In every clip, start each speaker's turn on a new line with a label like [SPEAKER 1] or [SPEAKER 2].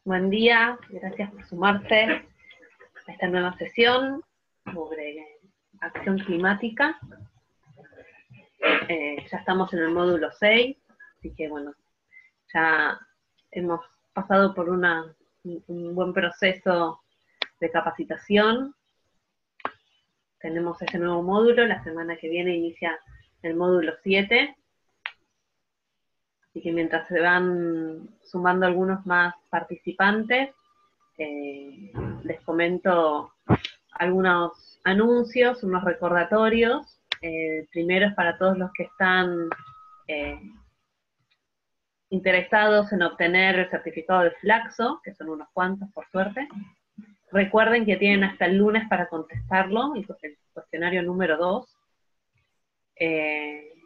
[SPEAKER 1] Buen día, gracias por sumarse a esta nueva sesión sobre acción climática. Ya estamos en el módulo 6, así que bueno, ya hemos pasado por un buen proceso de capacitación. Tenemos ese nuevo módulo, la semana que viene inicia el módulo 7. Así que mientras se van sumando algunos más participantes, les comento algunos anuncios, unos recordatorios. El primero es para todos los que están interesados en obtener el certificado de Flaxo, que son unos cuantos, por suerte. Recuerden que tienen hasta el lunes para contestarlo, el cuestionario número 2.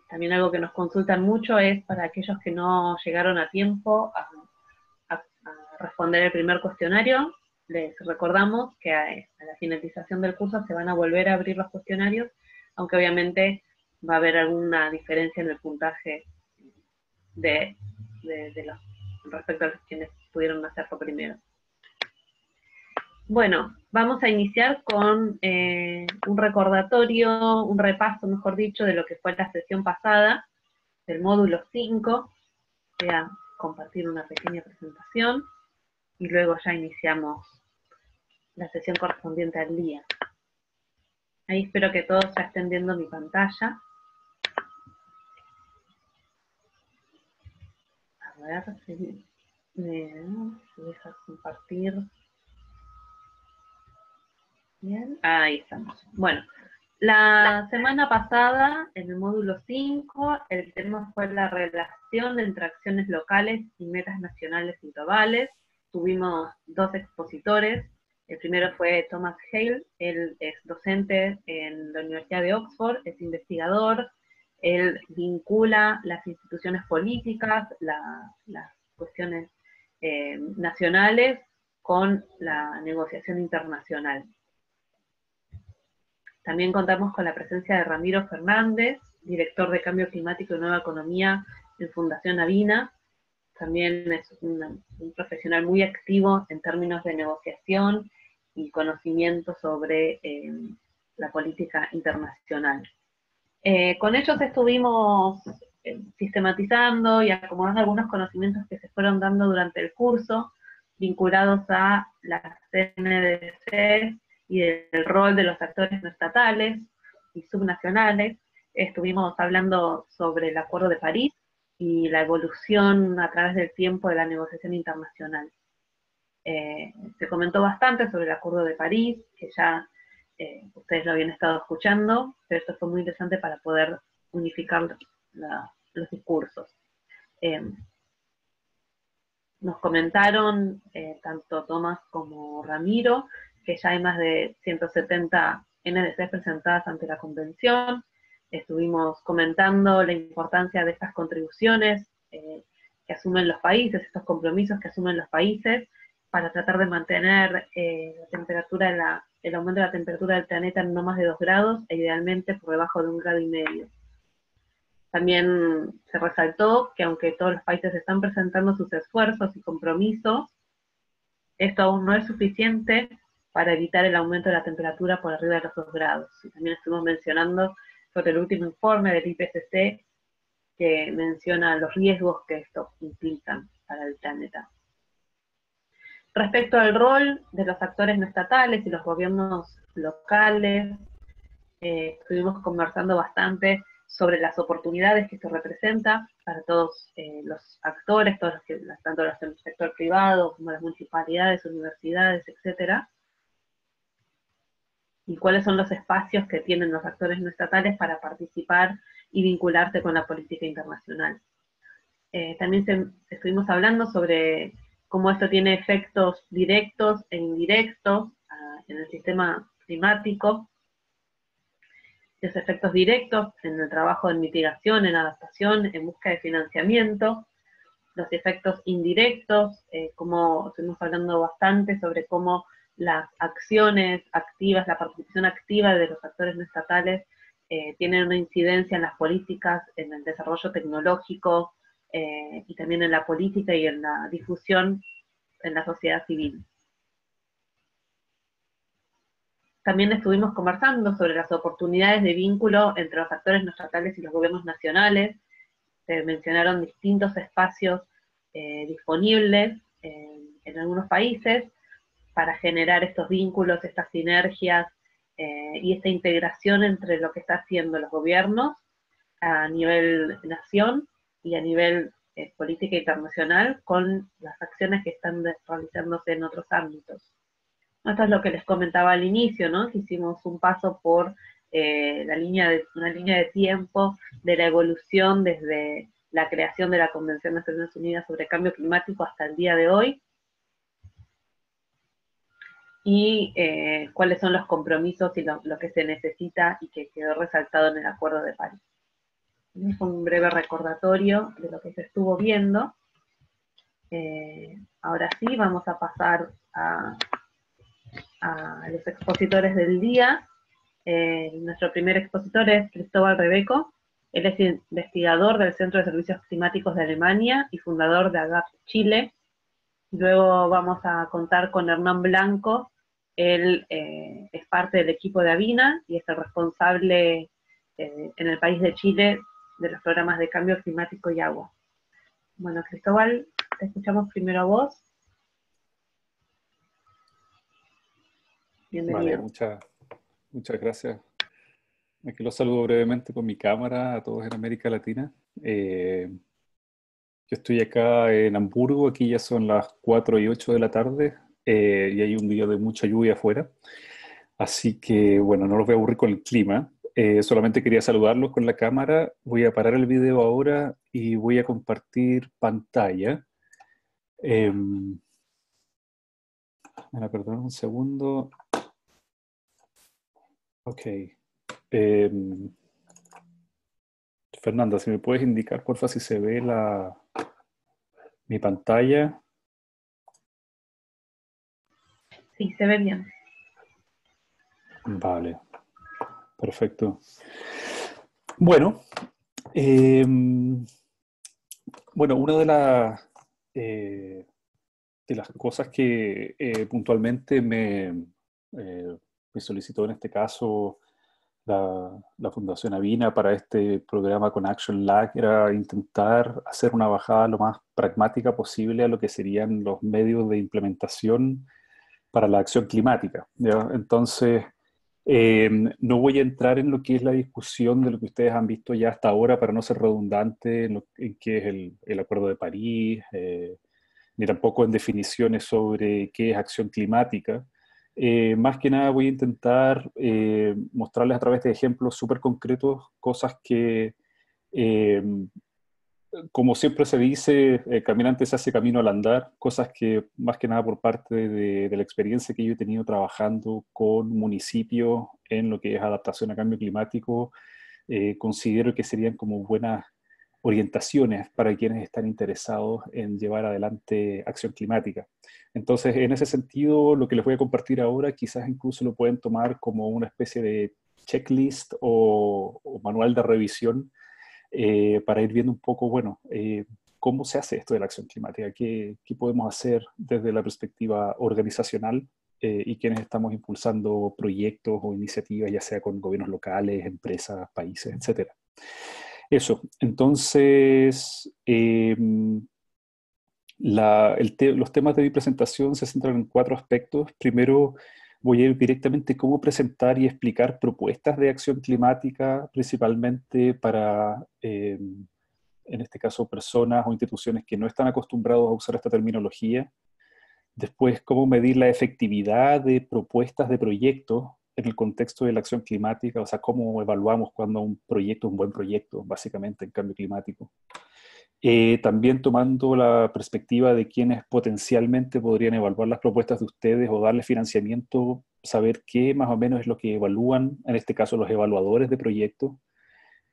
[SPEAKER 1] También algo que nos consultan mucho es para aquellos que no llegaron a tiempo a responder el primer cuestionario. Les recordamos que a la finalización del curso se van a volver a abrir los cuestionarios, aunque obviamente va a haber alguna diferencia en el puntaje de los respecto a los quienes pudieron hacerlo primero. Bueno, vamos a iniciar con un recordatorio, un repaso, mejor dicho, de lo que fue la sesión pasada, del módulo 5. Voy a compartir una pequeña presentación y luego ya iniciamos la sesión correspondiente al día. Ahí espero que todos ya estén viendo mi pantalla. A ver si me deja compartir. Bien, ahí estamos. Bueno, la semana pasada, en el módulo 5, el tema fue la relación entre acciones locales y metas nacionales y globales. Tuvimos dos expositores. El primero fue Thomas Hale, él es docente en la Universidad de Oxford, es investigador, él vincula las instituciones políticas, las cuestiones nacionales con la negociación internacional. También contamos con la presencia de Ramiro Fernández, director de Cambio Climático y Nueva Economía en Fundación Avina. También es un profesional muy activo en términos de negociación y conocimiento sobre la política internacional. Con ellos estuvimos sistematizando y acomodando algunos conocimientos que se fueron dando durante el curso, vinculados a las NDC y del rol de los actores no estatales y subnacionales. Estuvimos hablando sobre el Acuerdo de París y la evolución a través del tiempo de la negociación internacional. Se comentó bastante sobre el Acuerdo de París, que ya ustedes lo habían estado escuchando, pero esto fue muy interesante para poder unificar los discursos. Nos comentaron, tanto Tomás como Ramiro, que ya hay más de 170 NDCs presentadas ante la Convención. Estuvimos comentando la importancia de estas contribuciones que asumen los países, estos compromisos que asumen los países, para tratar de mantener la temperatura el aumento de la temperatura del planeta en no más de 2 grados, e idealmente por debajo de 1,5 grados. También se resaltó que aunque todos los países están presentando sus esfuerzos y compromisos, esto aún no es suficiente para evitar el aumento de la temperatura por arriba de los 2 grados. Y también estuvimos mencionando sobre el último informe del IPCC, que menciona los riesgos que esto implican para el planeta. Respecto al rol de los actores no estatales y los gobiernos locales, estuvimos conversando bastante sobre las oportunidades que esto representa para todos los actores, tanto los del sector privado como las municipalidades, universidades, etc. Y cuáles son los espacios que tienen los actores no estatales para participar y vincularse con la política internacional. También estuvimos hablando sobre cómo esto tiene efectos directos e indirectos en el sistema climático, los efectos directos en el trabajo en mitigación, en adaptación, en busca de financiamiento, los efectos indirectos, como estuvimos hablando bastante sobre cómo las acciones activas, la participación activa de los actores no estatales tienen una incidencia en las políticas, en el desarrollo tecnológico, y también en la política y en la difusión en la sociedad civil. También estuvimos conversando sobre las oportunidades de vínculo entre los actores no estatales y los gobiernos nacionales. Se mencionaron distintos espacios disponibles en algunos países para generar estos vínculos, estas sinergias y esta integración entre lo que está haciendo los gobiernos a nivel nación y a nivel política internacional con las acciones que están realizándose en otros ámbitos. Esto es lo que les comentaba al inicio, ¿no? Que hicimos un paso por una línea de tiempo de la evolución desde la creación de la Convención de Naciones Unidas sobre Cambio Climático hasta el día de hoy, y cuáles son los compromisos y lo que se necesita y que quedó resaltado en el Acuerdo de París. Es un breve recordatorio de lo que se estuvo viendo. Ahora sí, vamos a pasar a los expositores del día. Nuestro primer expositor es Cristóbal Rebeco. Él es investigador del Centro de Servicios Climáticos de Alemania y fundador de AGAP Chile. Luego vamos a contar con Hernán Blanco. Él es parte del equipo de Avina y es el responsable en el país de Chile de los programas de cambio climático y agua. Bueno, Cristóbal, te escuchamos primero a vos. Bienvenido.
[SPEAKER 2] Vale, muchas gracias. Aquí los saludo brevemente con mi cámara a todos en América Latina. Yo estoy acá en Hamburgo, aquí ya son las 4:08 de la tarde y hay un día de mucha lluvia afuera. Así que, bueno, no los voy a aburrir con el clima. Solamente quería saludarlos con la cámara. Voy a parar el video ahora y voy a compartir pantalla. Perdón un segundo. Ok. Fernanda, si me puedes indicar, porfa, si se ve mi pantalla.
[SPEAKER 1] Sí, se ve bien.
[SPEAKER 2] Vale, perfecto. Bueno, una de las cosas que puntualmente me solicitó en este caso la Fundación Avina para este programa con Action Lag era intentar hacer una bajada lo más pragmática posible a lo que serían los medios de implementación para la acción climática, ¿ya? Entonces, no voy a entrar en lo que es la discusión de lo que ustedes han visto ya hasta ahora para no ser redundante en qué es el Acuerdo de París, ni tampoco en definiciones sobre qué es acción climática. Más que nada voy a intentar mostrarles a través de ejemplos súper concretos cosas que, eh, como siempre se dice, caminante se hace camino al andar, cosas que más que nada por parte de la experiencia que yo he tenido trabajando con municipios en lo que es adaptación a cambio climático, considero que serían como buenas orientaciones para quienes están interesados en llevar adelante acción climática. Entonces, en ese sentido, lo que les voy a compartir ahora quizás incluso lo pueden tomar como una especie de checklist o manual de revisión para ir viendo un poco, cómo se hace esto de la acción climática, qué podemos hacer desde la perspectiva organizacional y quienes estamos impulsando proyectos o iniciativas, ya sea con gobiernos locales, empresas, países, etcétera. Eso, entonces, los temas de mi presentación se centran en 4 aspectos. Primero, voy a ir directamente cómo presentar y explicar propuestas de acción climática, principalmente para, en este caso, personas o instituciones que no están acostumbrados a usar esta terminología. Después, cómo medir la efectividad de propuestas de proyectos en el contexto de la acción climática, o sea, cómo evaluamos cuando un proyecto es un buen proyecto, básicamente, en cambio climático. También tomando la perspectiva de quienes potencialmente podrían evaluar las propuestas de ustedes o darles financiamiento, saber qué más o menos es lo que evalúan, en este caso los evaluadores de proyectos,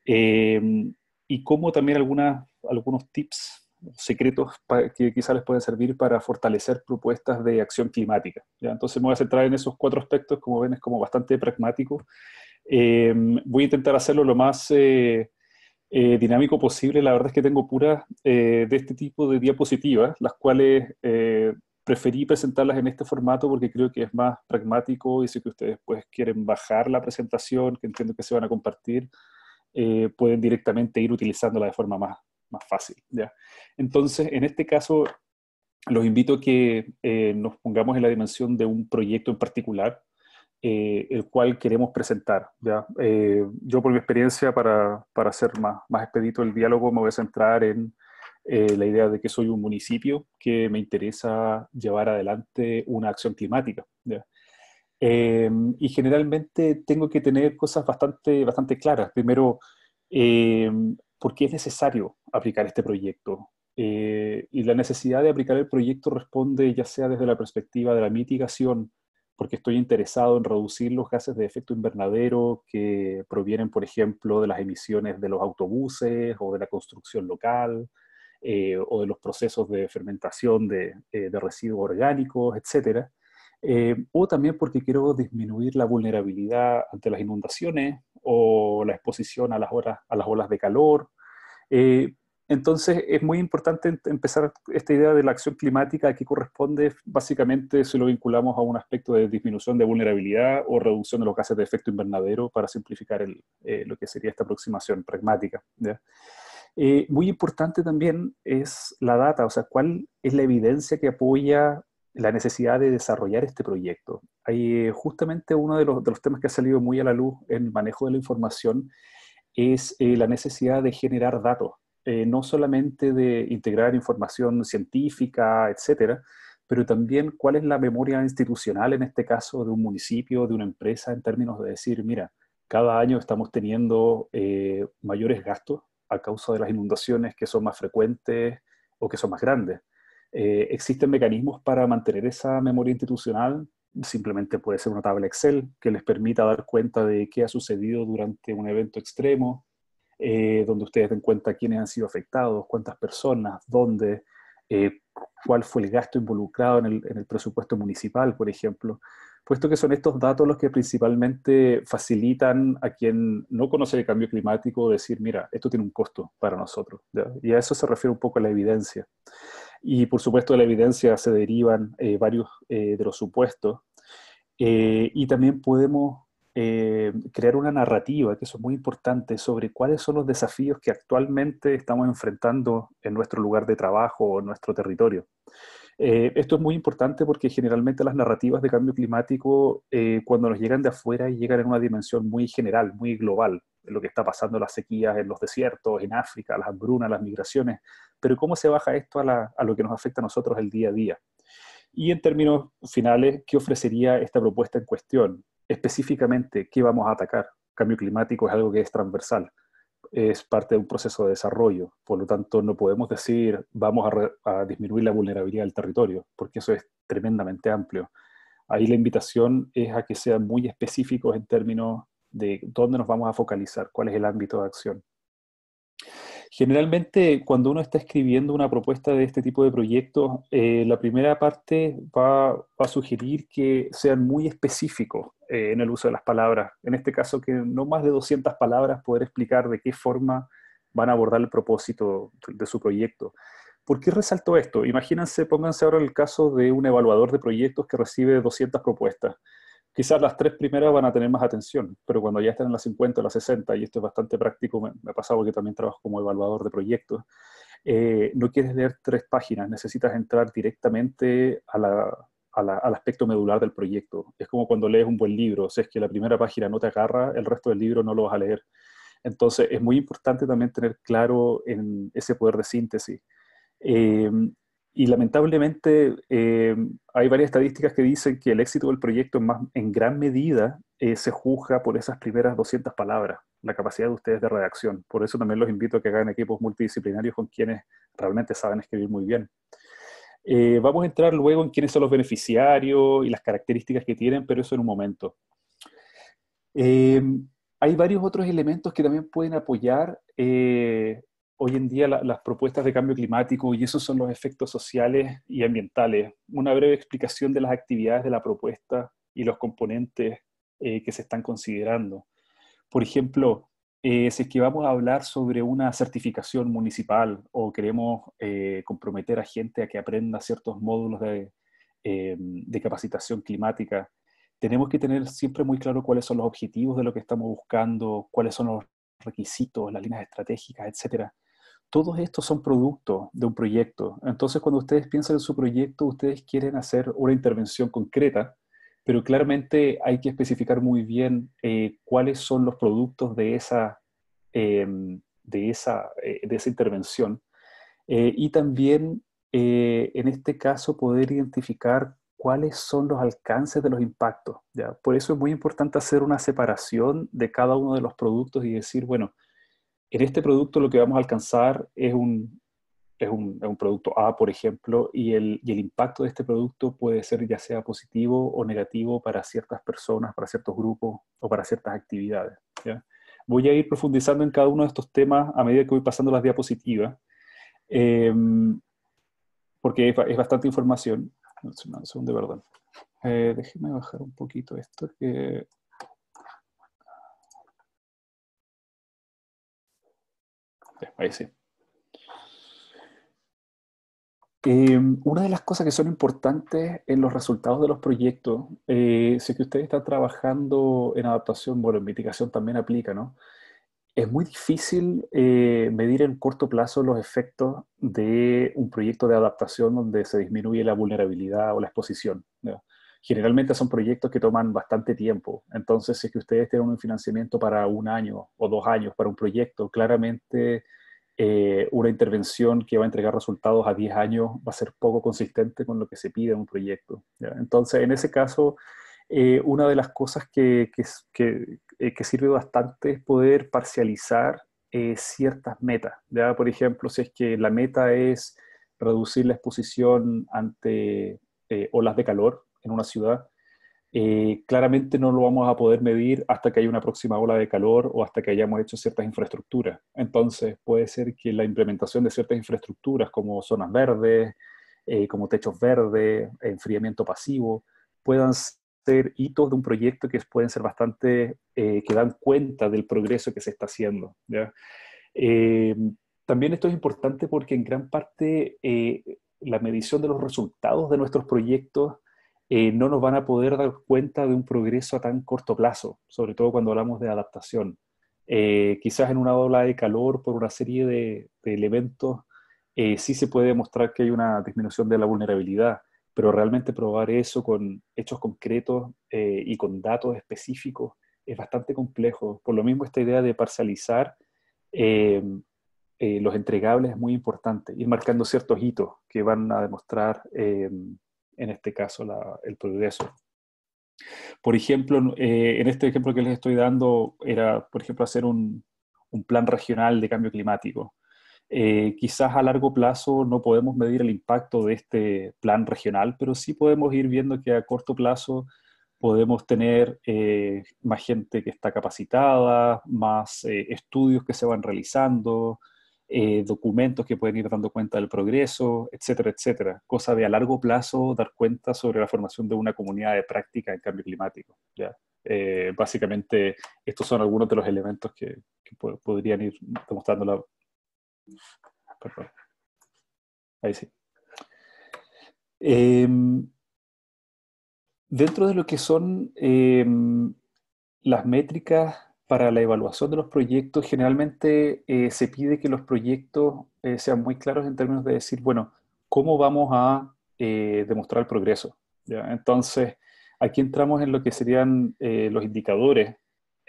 [SPEAKER 2] y cómo también algunos tips secretos que quizás les pueden servir para fortalecer propuestas de acción climática, ¿ya? Entonces me voy a centrar en esos 4 aspectos, como ven es como bastante pragmático. Voy a intentar hacerlo lo más dinámico posible. La verdad es que tengo puras de este tipo de diapositivas, las cuales preferí presentarlas en este formato porque creo que es más pragmático y si que ustedes pues quieren bajar la presentación, que entiendo que se van a compartir, pueden directamente ir utilizándola de forma más fácil, ¿ya? Entonces, en este caso, los invito a que nos pongamos en la dimensión de un proyecto en particular, el cual queremos presentar, ¿ya? Yo por mi experiencia, para hacer más expedito el diálogo, me voy a centrar en la idea de que soy un municipio que me interesa llevar adelante una acción climática, ¿ya? Y generalmente tengo que tener cosas bastante claras. Primero, eh, ¿por qué es necesario aplicar este proyecto? Y la necesidad de aplicar el proyecto responde ya sea desde la perspectiva de la mitigación, porque estoy interesado en reducir los gases de efecto invernadero que provienen, por ejemplo, de las emisiones de los autobuses o de la construcción local, o de los procesos de fermentación de residuos orgánicos, etcétera. O también porque quiero disminuir la vulnerabilidad ante las inundaciones o la exposición a a las olas de calor. Eh, entonces es muy importante empezar esta idea de la acción climática que corresponde básicamente si lo vinculamos a un aspecto de disminución de vulnerabilidad o reducción de los gases de efecto invernadero para simplificar lo que sería esta aproximación pragmática, ¿ya? Muy importante también es la data, o sea, cuál es la evidencia que apoya la necesidad de desarrollar este proyecto. Hay, justamente uno de de los temas que ha salido muy a la luz en el manejo de la información es la necesidad de generar datos, no solamente de integrar información científica, etcétera, pero también cuál es la memoria institucional, en este caso, de un municipio, de una empresa, en términos de decir, mira, cada año estamos teniendo mayores gastos a causa de las inundaciones que son más frecuentes o que son más grandes. ¿Existen mecanismos para mantener esa memoria institucional? Simplemente puede ser una tabla Excel que les permita dar cuenta de qué ha sucedido durante un evento extremo, donde ustedes den cuenta quiénes han sido afectados, cuántas personas, dónde, cuál fue el gasto involucrado en el presupuesto municipal, por ejemplo, puesto que son estos datos los que principalmente facilitan a quien no conoce el cambio climático decir, mira, esto tiene un costo para nosotros, ¿ya? Y a eso se refiere un poco la evidencia. Y por supuesto de la evidencia se derivan varios de los supuestos, y también podemos crear una narrativa, que eso es muy importante, sobre cuáles son los desafíos que actualmente estamos enfrentando en nuestro lugar de trabajo o en nuestro territorio. Esto es muy importante porque generalmente las narrativas de cambio climático, cuando nos llegan de afuera, llegan en una dimensión muy general, muy global, lo que está pasando en las sequías en los desiertos, en África, las hambrunas, las migraciones, pero ¿cómo se baja esto a lo que nos afecta a nosotros el día a día? Y en términos finales, ¿qué ofrecería esta propuesta en cuestión? Específicamente, ¿qué vamos a atacar? Cambio climático es algo que es transversal, es parte de un proceso de desarrollo. Por lo tanto, no podemos decir vamos a disminuir la vulnerabilidad del territorio, porque eso es tremendamente amplio. Ahí la invitación es a que sean muy específicos en términos de dónde nos vamos a focalizar, cuál es el ámbito de acción. Generalmente, cuando uno está escribiendo una propuesta de este tipo de proyectos, la primera parte va a sugerir que sean muy específicos en el uso de las palabras. En este caso, que no más de 200 palabras poder explicar de qué forma van a abordar el propósito de su proyecto. ¿Por qué resalto esto? Imagínense, pónganse ahora el caso de un evaluador de proyectos que recibe 200 propuestas. Quizás las tres primeras van a tener más atención, pero cuando ya están en las 50 o las 60, y esto es bastante práctico, me ha pasado que también trabajo como evaluador de proyectos, no quieres leer tres páginas, necesitas entrar directamente al aspecto medular del proyecto. Es como cuando lees un buen libro, si es que la primera página no te agarra, el resto del libro no lo vas a leer. Entonces es muy importante también tener claro en ese poder de síntesis. Eh, y lamentablemente hay varias estadísticas que dicen que el éxito del proyecto en gran medida se juzga por esas primeras 200 palabras, la capacidad de ustedes de redacción. Por eso también los invito a que hagan equipos multidisciplinarios con quienes realmente saben escribir muy bien. Vamos a entrar luego en quiénes son los beneficiarios y las características que tienen, pero eso en un momento. Eh, Hay varios otros elementos que también pueden apoyar hoy en día las propuestas de cambio climático, y esos son los efectos sociales y ambientales. Una breve explicación de las actividades de la propuesta y los componentes que se están considerando. Por ejemplo, si es que vamos a hablar sobre una certificación municipal o queremos comprometer a gente a que aprenda ciertos módulos de capacitación climática, tenemos que tener siempre muy claro cuáles son los objetivos de lo que estamos buscando, cuáles son los requisitos, las líneas estratégicas, etcétera. Todos estos son productos de un proyecto. Entonces, cuando ustedes piensan en su proyecto, ustedes quieren hacer una intervención concreta, pero claramente hay que especificar muy bien cuáles son los productos de esa intervención. Y también, en este caso, poder identificar cuáles son los alcances de los impactos, ¿ya? Por eso es muy importante hacer una separación de cada uno de los productos y decir, bueno, en este producto lo que vamos a alcanzar es un producto A, por ejemplo, y el impacto de este producto puede ser ya sea positivo o negativo para ciertas personas, para ciertos grupos o para ciertas actividades, ¿ya? Voy a ir profundizando en cada uno de estos temas a medida que voy pasando las diapositivas, eh, porque es bastante información. Un segundo, de verdad. Déjenme bajar un poquito esto, que... Ahí sí. Una de las cosas que son importantes en los resultados de los proyectos, si es que ustedes están trabajando en adaptación, bueno, en mitigación también aplica, ¿no? Es muy difícil medir en corto plazo los efectos de un proyecto de adaptación donde se disminuye la vulnerabilidad o la exposición, ¿no? Generalmente son proyectos que toman bastante tiempo. Entonces, si es que ustedes tienen un financiamiento para 1 año o 2 años para un proyecto, claramente una intervención que va a entregar resultados a 10 años va a ser poco consistente con lo que se pide en un proyecto, ¿ya? Entonces, en ese caso, una de las cosas que sirve bastante es poder parcializar ciertas metas, ¿ya? Por ejemplo, si es que la meta es reducir la exposición ante olas de calor en una ciudad, claramente no lo vamos a poder medir hasta que haya una próxima ola de calor o hasta que hayamos hecho ciertas infraestructuras. Entonces, puede ser que la implementación de ciertas infraestructuras como zonas verdes, como techos verdes, enfriamiento pasivo, puedan ser hitos de un proyecto que pueden ser bastante, que dan cuenta del progreso que se está haciendo, ¿ya? Eh, También esto es importante porque en gran parte la medición de los resultados de nuestros proyectos no nos van a poder dar cuenta de un progreso a tan corto plazo, sobre todo cuando hablamos de adaptación. Quizás en una ola de calor por una serie de elementos sí se puede demostrar que hay una disminución de la vulnerabilidad, pero realmente probar eso con hechos concretos y con datos específicos es bastante complejo. Por lo mismo, esta idea de parcializar eh, los entregables es muy importante, ir marcando ciertos hitos que van a demostrar, en este caso, el progreso. Por ejemplo, en este ejemplo que les estoy dando, era, por ejemplo, hacer un plan regional de cambio climático. Quizás a largo plazo no podemos medir el impacto de este plan regional, pero sí podemos ir viendo que a corto plazo podemos tener más gente que está capacitada, más estudios que se van realizando, documentos que pueden ir dando cuenta del progreso, etcétera, etcétera. Cosa de a largo plazo dar cuenta sobre la formación de una comunidad de práctica en cambio climático, ¿ya? Básicamente, estos son algunos de los elementos que podrían ir demostrando la... Perdón, ahí sí. Dentro de lo que son las métricas para la evaluación de los proyectos, generalmente se pide que los proyectos sean muy claros en términos de decir, bueno, ¿cómo vamos a demostrar el progreso? ¿Ya? Entonces, aquí entramos en lo que serían los indicadores,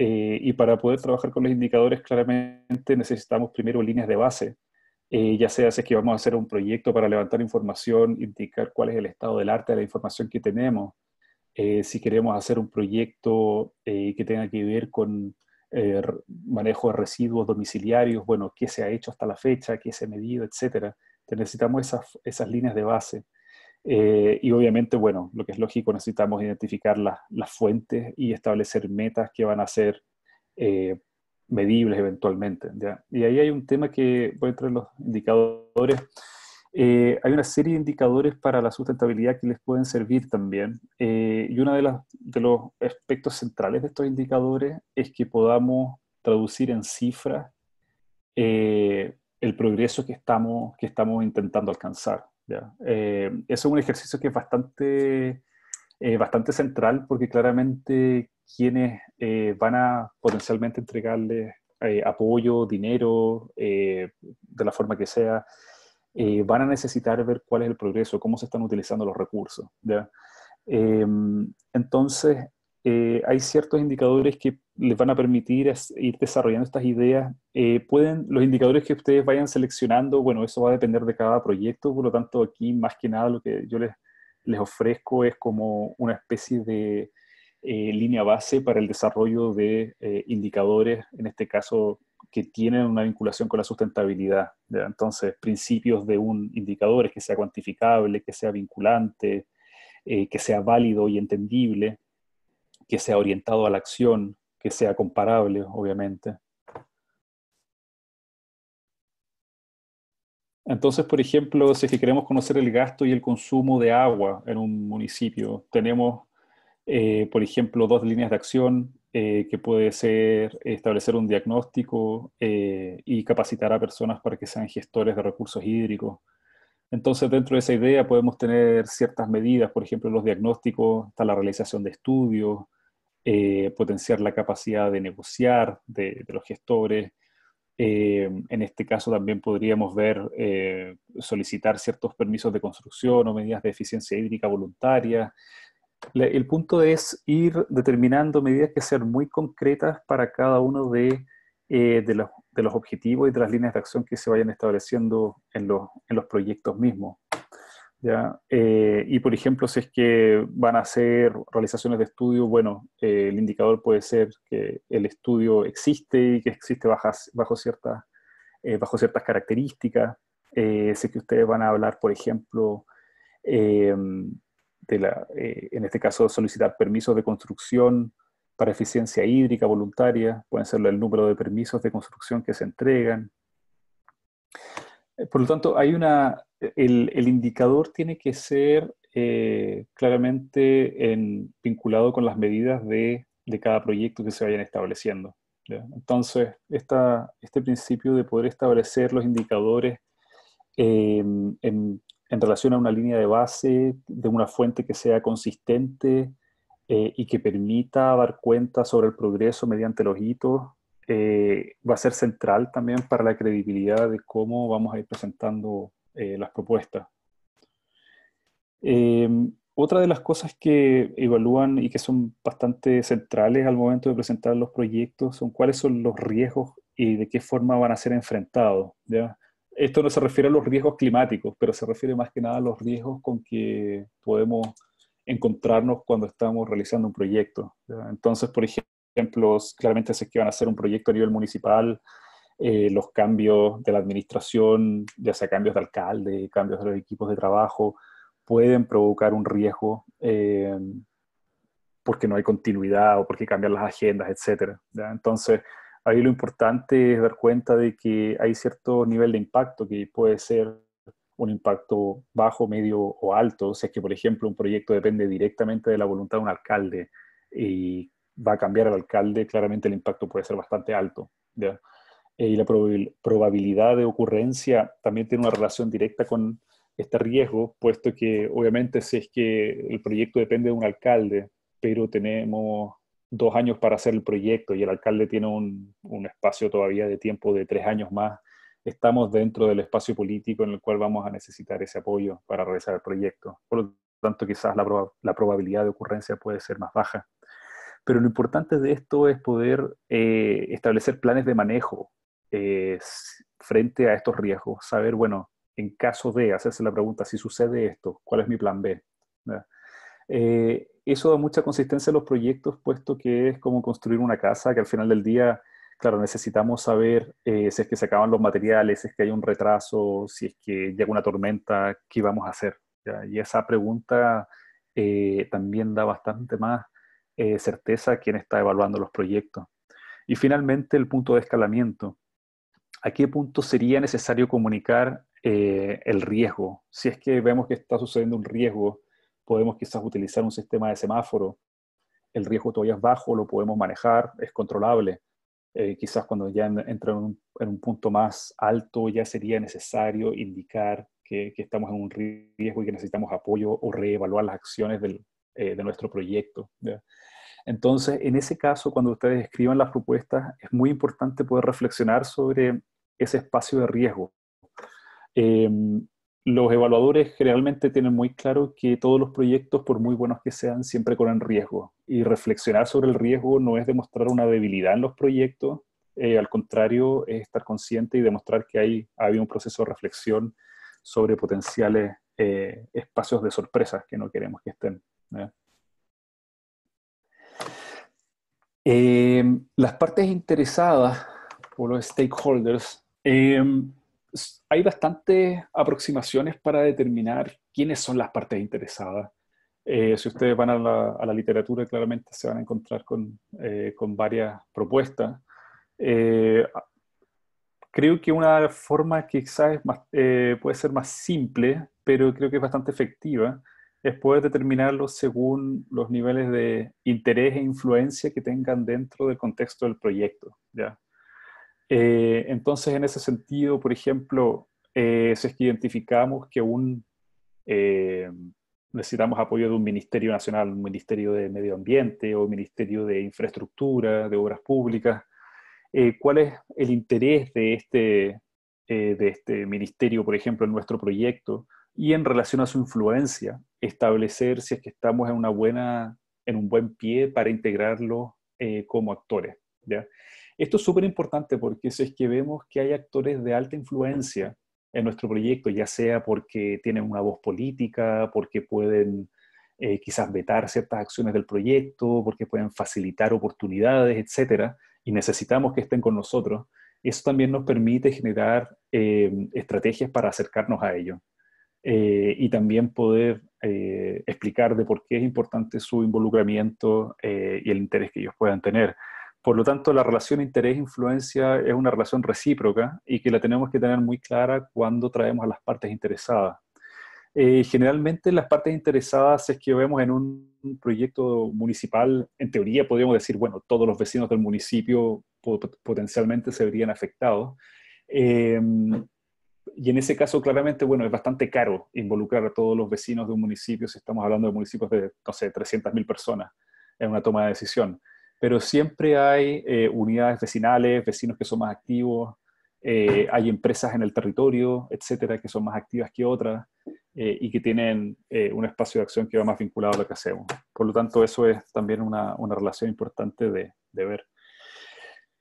[SPEAKER 2] y para poder trabajar con los indicadores, claramente necesitamos primero líneas de base, ya sea si es que vamos a hacer un proyecto para levantar información, indicar cuál es el estado del arte de la información que tenemos, si queremos hacer un proyecto que tenga que ver con manejo de residuos domiciliarios, bueno, qué se ha hecho hasta la fecha, qué se ha medido, etcétera. Entonces necesitamos esas líneas de base. Y obviamente, bueno, lo que es lógico, necesitamos identificar las fuentes y establecer metas que van a ser eh, medibles eventualmente, ¿ya? Y ahí hay un tema que voy a entrar en los indicadores. Hay una serie de indicadores para la sustentabilidad que les pueden servir también. Y uno de los aspectos centrales de estos indicadores es que podamos traducir en cifras el progreso que estamos intentando alcanzar. ¿ya? Eso es un ejercicio que es bastante central porque claramente quienes van a potencialmente entregarles apoyo, dinero, de la forma que sea, van a necesitar ver cuál es el progreso, cómo se están utilizando los recursos, ¿ya? Eh, entonces, hay ciertos indicadores que les van a permitir ir desarrollando estas ideas. Los indicadores que ustedes vayan seleccionando, bueno, eso va a depender de cada proyecto, por lo tanto aquí más que nada lo que yo les ofrezco es como una especie de línea base para el desarrollo de indicadores, en este caso que tienen una vinculación con la sustentabilidad, ¿ya? Entonces, principios de un indicador es que sea cuantificable, que sea vinculante, que sea válido y entendible, que sea orientado a la acción, que sea comparable, obviamente. Entonces, por ejemplo, si es que queremos conocer el gasto y el consumo de agua en un municipio, tenemos, por ejemplo, dos líneas de acción, que puede ser establecer un diagnóstico y capacitar a personas para que sean gestores de recursos hídricos. Entonces, dentro de esa idea podemos tener ciertas medidas, por ejemplo, los diagnósticos, está la realización de estudios, potenciar la capacidad de negociar de los gestores. En este caso también podríamos ver, solicitar ciertos permisos de construcción o medidas de eficiencia hídrica voluntaria. El punto es ir determinando medidas que sean muy concretas para cada uno de los objetivos y de las líneas de acción que se vayan estableciendo en los proyectos mismos. ¿Ya? Y por ejemplo, si es que van a hacer realizaciones de estudio, bueno, el indicador puede ser que el estudio existe y que existe bajo ciertas características. Si es que ustedes van a hablar, por ejemplo, eh, en este caso, solicitar permisos de construcción para eficiencia hídrica voluntaria, pueden ser el número de permisos de construcción que se entregan. Por lo tanto, el indicador tiene que ser claramente vinculado con las medidas de cada proyecto que se vayan estableciendo, ¿ya? Entonces, este principio de poder establecer los indicadores en relación a una línea de base, de una fuente que sea consistente y que permita dar cuenta sobre el progreso mediante los hitos, va a ser central también para la credibilidad de cómo vamos a ir presentando las propuestas. Otra de las cosas que evalúan y que son bastante centrales al momento de presentar los proyectos son cuáles son los riesgos y de qué forma van a ser enfrentados, ¿ya? Esto no se refiere a los riesgos climáticos, pero se refiere más que nada a los riesgos con que podemos encontrarnos cuando estamos realizando un proyecto, ¿ya? Entonces, por ejemplo, claramente si es que van a hacer un proyecto a nivel municipal, los cambios de la administración, ya sea cambios de alcalde, cambios de los equipos de trabajo, pueden provocar un riesgo porque no hay continuidad o porque cambian las agendas, etcétera, ¿ya? Entonces, ahí lo importante es dar cuenta de que hay cierto nivel de impacto que puede ser un impacto bajo, medio o alto. Si es que, por ejemplo, un proyecto depende directamente de la voluntad de un alcalde y va a cambiar el alcalde, claramente el impacto puede ser bastante alto, ¿ya? Y la probabilidad de ocurrencia también tiene una relación directa con este riesgo, puesto que obviamente si es que el proyecto depende de un alcalde, pero tenemos 2 años para hacer el proyecto y el alcalde tiene un espacio todavía de tiempo de 3 años más, estamos dentro del espacio político en el cual vamos a necesitar ese apoyo para realizar el proyecto. Por lo tanto, quizás la probabilidad de ocurrencia puede ser más baja. Pero lo importante de esto es poder establecer planes de manejo frente a estos riesgos. Saber, bueno, en caso de hacerse la pregunta, si sucede esto, ¿cuál es mi plan B? ¿Verdad? Eso da mucha consistencia a los proyectos, puesto que es como construir una casa, que al final del día, claro, necesitamos saber si es que se acaban los materiales, si es que hay un retraso, si es que llega una tormenta, ¿qué vamos a hacer? ¿Ya? Y esa pregunta también da bastante más certeza a quien está evaluando los proyectos. Y finalmente, el punto de escalamiento. ¿A qué punto sería necesario comunicar el riesgo? Si es que vemos que está sucediendo un riesgo, podemos quizás utilizar un sistema de semáforo. El riesgo todavía es bajo, lo podemos manejar, es controlable. Quizás cuando ya entra en un punto más alto, ya sería necesario indicar que estamos en un riesgo y que necesitamos apoyo o reevaluar las acciones de nuestro proyecto, ¿ya? Entonces, en ese caso, cuando ustedes escriban las propuestas, es muy importante poder reflexionar sobre ese espacio de riesgo. Eh, los evaluadores generalmente tienen muy claro que todos los proyectos, por muy buenos que sean, siempre corren riesgo. Y reflexionar sobre el riesgo no es demostrar una debilidad en los proyectos, al contrario, es estar consciente y demostrar que ha habido un proceso de reflexión sobre potenciales espacios de sorpresas que no queremos que estén, ¿eh? Las partes interesadas por los stakeholders, hay bastantes aproximaciones para determinar quiénes son las partes interesadas. Si ustedes van a la literatura, claramente se van a encontrar con varias propuestas. Eh, Creo que una forma que quizás puede ser más simple, pero creo que es bastante efectiva, es poder determinarlo según los niveles de interés e influencia que tengan dentro del contexto del proyecto, ¿ya? Entonces, en ese sentido, por ejemplo, si es que identificamos que eh, necesitamos apoyo de un ministerio nacional, un ministerio de medio ambiente o un ministerio de infraestructura, de obras públicas, cuál es el interés de este ministerio, por ejemplo, en nuestro proyecto, y en relación a su influencia, establecer si es que estamos en un buen pie para integrarlo como actores, ¿ya? Esto es súper importante porque si es que vemos que hay actores de alta influencia en nuestro proyecto, ya sea porque tienen una voz política, porque pueden quizás vetar ciertas acciones del proyecto, porque pueden facilitar oportunidades, etcétera, y necesitamos que estén con nosotros, eso también nos permite generar estrategias para acercarnos a ellos, y también poder explicar de por qué es importante su involucramiento y el interés que ellos puedan tener. Por lo tanto, la relación interés-influencia es una relación recíproca y que la tenemos que tener muy clara cuando traemos a las partes interesadas. Generalmente las partes interesadas es que vemos en un proyecto municipal, en teoría podríamos decir, bueno, todos los vecinos del municipio potencialmente se verían afectados. Eh, y en ese caso, claramente, bueno, es bastante caro involucrar a todos los vecinos de un municipio si estamos hablando de municipios de, no sé, 300.000 personas en una toma de decisión. Pero siempre hay unidades vecinales, vecinos que son más activos, hay empresas en el territorio, etcétera, que son más activas que otras y que tienen un espacio de acción que va más vinculado a lo que hacemos. Por lo tanto, eso es también una relación importante de ver.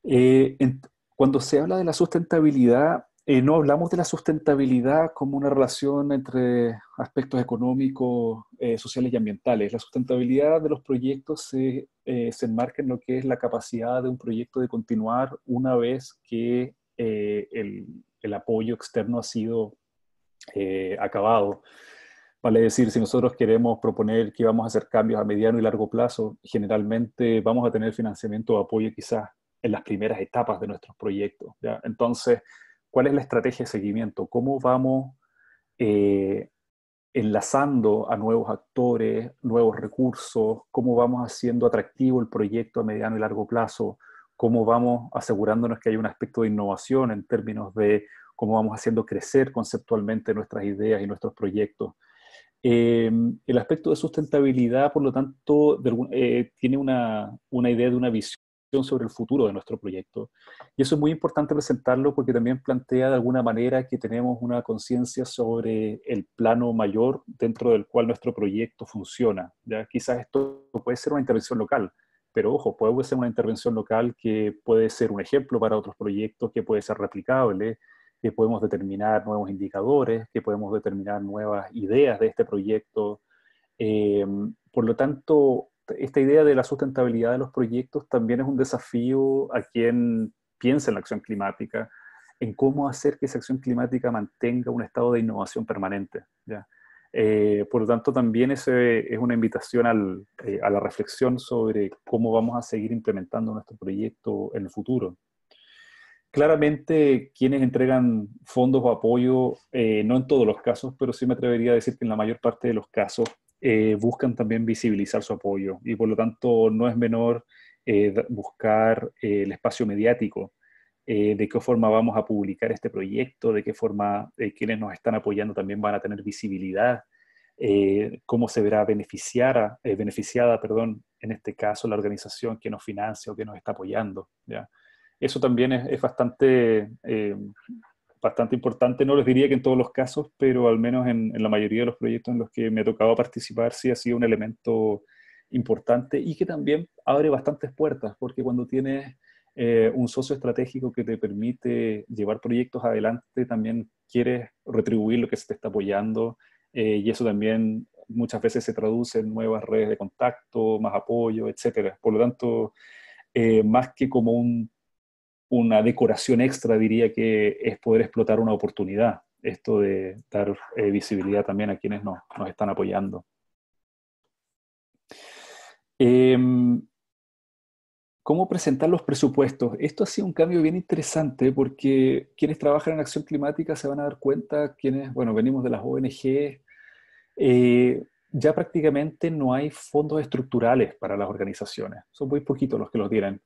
[SPEAKER 2] Eh, en- Cuando se habla de la sustentabilidad, no hablamos de la sustentabilidad como una relación entre aspectos económicos, sociales y ambientales. La sustentabilidad de los proyectos se enmarca en lo que es la capacidad de un proyecto de continuar una vez que el apoyo externo ha sido acabado. Vale decir, si nosotros queremos proponer que vamos a hacer cambios a mediano y largo plazo, generalmente vamos a tener financiamiento o apoyo quizás en las primeras etapas de nuestros proyectos, ¿ya? Entonces, ¿cuál es la estrategia de seguimiento? ¿Cómo vamos eh, enlazando a nuevos actores, nuevos recursos? ¿Cómo vamos haciendo atractivo el proyecto a mediano y largo plazo? ¿Cómo vamos asegurándonos que hay un aspecto de innovación en términos de cómo vamos haciendo crecer conceptualmente nuestras ideas y nuestros proyectos? El aspecto de sustentabilidad, por lo tanto, tiene una idea de una visión sobre el futuro de nuestro proyecto. Y eso es muy importante presentarlo porque también plantea de alguna manera que tenemos una conciencia sobre el plano mayor dentro del cual nuestro proyecto funciona. ¿Ya? Quizás esto puede ser una intervención local, pero ojo, puede ser una intervención local que puede ser un ejemplo para otros proyectos, que puede ser replicable, que podemos determinar nuevos indicadores, que podemos determinar nuevas ideas de este proyecto. Eh, por lo tanto, esta idea de la sustentabilidad de los proyectos también es un desafío a quien piensa en la acción climática, en cómo hacer que esa acción climática mantenga un estado de innovación permanente, ¿ya? Por lo tanto, también ese es una invitación a la reflexión sobre cómo vamos a seguir implementando nuestro proyecto en el futuro. Claramente, quienes entregan fondos o apoyo, no en todos los casos, pero sí me atrevería a decir que en la mayor parte de los casos buscan también visibilizar su apoyo y por lo tanto no es menor buscar el espacio mediático de qué forma vamos a publicar este proyecto, de qué forma quienes nos están apoyando también van a tener visibilidad, cómo se verá beneficiada, perdón, en este caso la organización que nos financia o que nos está apoyando, ¿ya? Eso también es bastante, bastante importante, no les diría que en todos los casos, pero al menos en la mayoría de los proyectos en los que me ha tocado participar sí ha sido un elemento importante y que también abre bastantes puertas, porque cuando tienes un socio estratégico que te permite llevar proyectos adelante, también quieres retribuir lo que se te está apoyando, y eso también muchas veces se traduce en nuevas redes de contacto, más apoyo, etcétera. Por lo tanto, más que como una decoración extra, diría que es poder explotar una oportunidad, esto de dar visibilidad también a quienes nos están apoyando. ¿Cómo presentar los presupuestos? Esto ha sido un cambio bien interesante porque quienes trabajan en acción climática se van a dar cuenta, quienes, bueno, venimos de las ONG, ya prácticamente no hay fondos estructurales para las organizaciones. Son muy poquitos los que los tienen.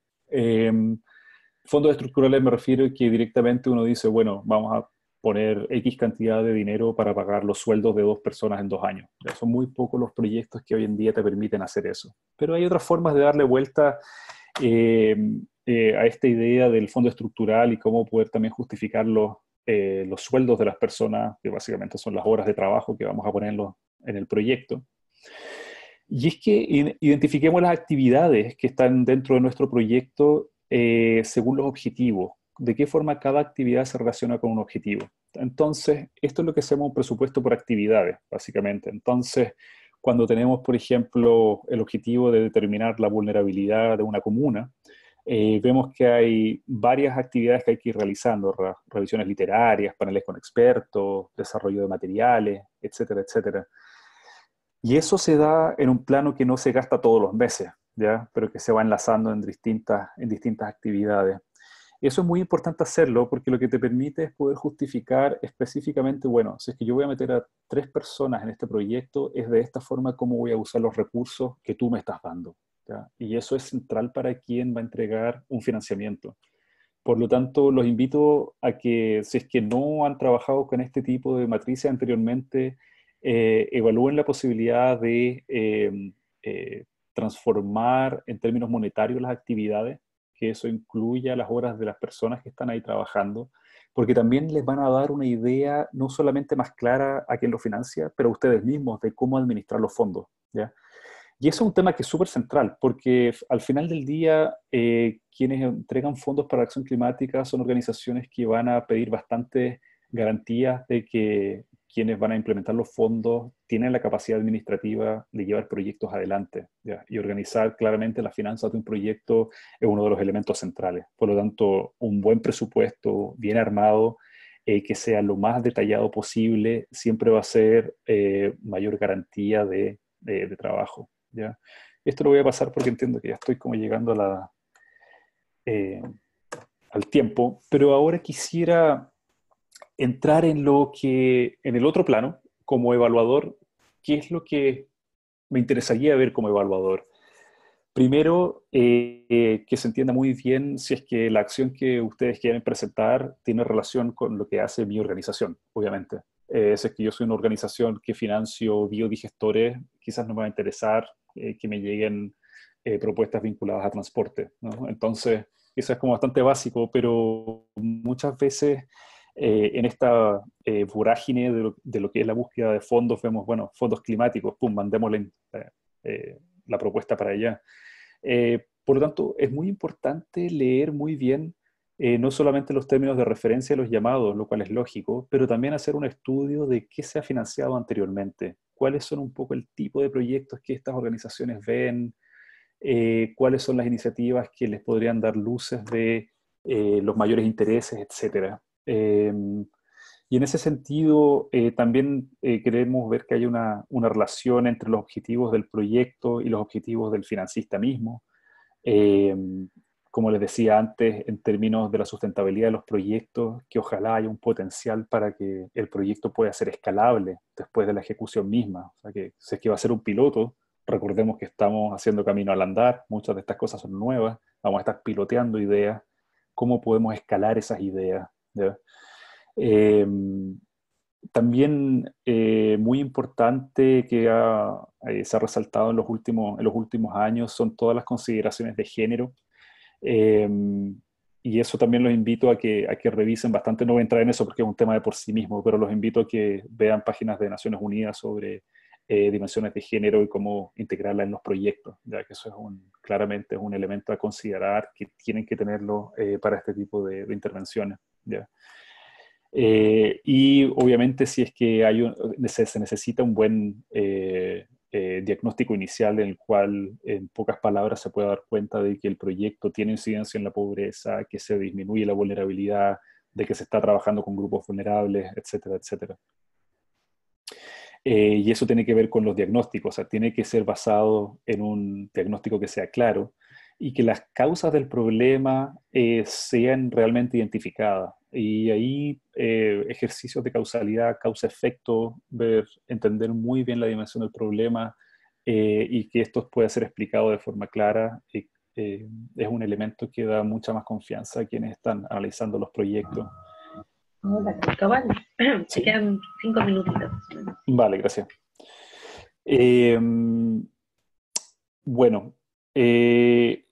[SPEAKER 2] Fondos estructurales me refiero a que directamente uno dice, bueno, vamos a poner X cantidad de dinero para pagar los sueldos de 2 personas en 2 años. Ya son muy pocos los proyectos que hoy en día te permiten hacer eso. Pero hay otras formas de darle vuelta eh, a esta idea del fondo estructural y cómo poder también justificar los sueldos de las personas, que básicamente son las horas de trabajo que vamos a ponerlos en el proyecto. Y es que identifiquemos las actividades que están dentro de nuestro proyecto según los objetivos, de qué forma cada actividad se relaciona con un objetivo. Entonces, esto es lo que hacemos un presupuesto por actividades, básicamente. Entonces, cuando tenemos, por ejemplo, el objetivo de determinar la vulnerabilidad de una comuna, vemos que hay varias actividades que hay que ir realizando, revisiones literarias, paneles con expertos, desarrollo de materiales, etcétera, etcétera. Y eso se da en un plano que no se gasta todos los meses, ¿ya? Pero que se va enlazando en distintas actividades. Eso es muy importante hacerlo porque lo que te permite es poder justificar específicamente, bueno, si es que yo voy a meter a 3 personas en este proyecto, es de esta forma como voy a usar los recursos que tú me estás dando, ¿ya? Y eso es central para quien va a entregar un financiamiento. Por lo tanto, los invito a que, si es que no han trabajado con este tipo de matrices anteriormente, evalúen la posibilidad de transformar en términos monetarios las actividades, que eso incluya las horas de las personas que están ahí trabajando, porque también les van a dar una idea no solamente más clara a quien lo financia, pero a ustedes mismos de cómo administrar los fondos, ¿ya? Y eso es un tema que es súper central, porque al final del día, quienes entregan fondos para la acción climática son organizaciones que van a pedir bastantes garantías de que quienes van a implementar los fondos tienen la capacidad administrativa de llevar proyectos adelante, ¿ya? Y organizar claramente las finanzas de un proyecto es uno de los elementos centrales. Por lo tanto, un buen presupuesto bien armado, que sea lo más detallado posible, siempre va a ser mayor garantía de trabajo. ¿Ya? Esto lo voy a pasar porque entiendo que ya estoy como llegando eh, al tiempo, pero ahora quisiera entrar en el otro plano, como evaluador, qué es lo que me interesaría ver como evaluador. Primero, que se entienda muy bien si es que la acción que ustedes quieren presentar tiene relación con lo que hace mi organización, obviamente. Si es que yo soy una organización que financio biodigestores, quizás no me va a interesar que me lleguen propuestas vinculadas a transporte, ¿no? Entonces, eso es como bastante básico, pero muchas veces en esta vorágine de lo que es la búsqueda de fondos, vemos, bueno, fondos climáticos, pum, mandémosle la propuesta para allá. Por lo tanto, es muy importante leer muy bien no solamente los términos de referencia de los llamados, lo cual es lógico, pero también hacer un estudio de qué se ha financiado anteriormente, cuáles son un poco el tipo de proyectos que estas organizaciones ven, cuáles son las iniciativas que les podrían dar luces de los mayores intereses, etcétera. Y en ese sentido, también queremos ver que hay una relación entre los objetivos del proyecto y los objetivos del financista mismo. Eh, Como les decía antes, en términos de la sustentabilidad de los proyectos, que ojalá haya un potencial para que el proyecto pueda ser escalable después de la ejecución misma. O sea, que si es que va a ser un piloto, recordemos que estamos haciendo camino al andar, muchas de estas cosas son nuevas, vamos a estar piloteando ideas cómo podemos escalar esas ideas, ¿ya? También muy importante que se ha resaltado en los últimos años son todas las consideraciones de género. Eh, y eso también los invito a que revisen bastante. No voy a entrar en eso porque es un tema de por sí mismo, pero los invito a que vean páginas de Naciones Unidas sobre dimensiones de género y cómo integrarla en los proyectos, ya que eso es claramente es un elemento a considerar que tienen que tenerlo para este tipo de intervenciones, ¿ya? Y obviamente si es que se necesita un buen diagnóstico inicial en el cual en pocas palabras se pueda dar cuenta de que el proyecto tiene incidencia en la pobreza, que se disminuye la vulnerabilidad, de que se está trabajando con grupos vulnerables, etcétera, etcétera. Y eso tiene que ver con los diagnósticos, o sea, tiene que ser basado en un diagnóstico que sea claro y que las causas del problema sean realmente identificadas. Y ahí ejercicios de causalidad, causa-efecto, entender muy bien la dimensión del problema y que esto pueda ser explicado de forma clara, es un elemento que da mucha más confianza a quienes están analizando los proyectos.
[SPEAKER 1] Hola, Cristóbal. Te
[SPEAKER 2] Sí,
[SPEAKER 1] quedan 5 minutitos más o menos.
[SPEAKER 2] vale, gracias. Eh, Bueno,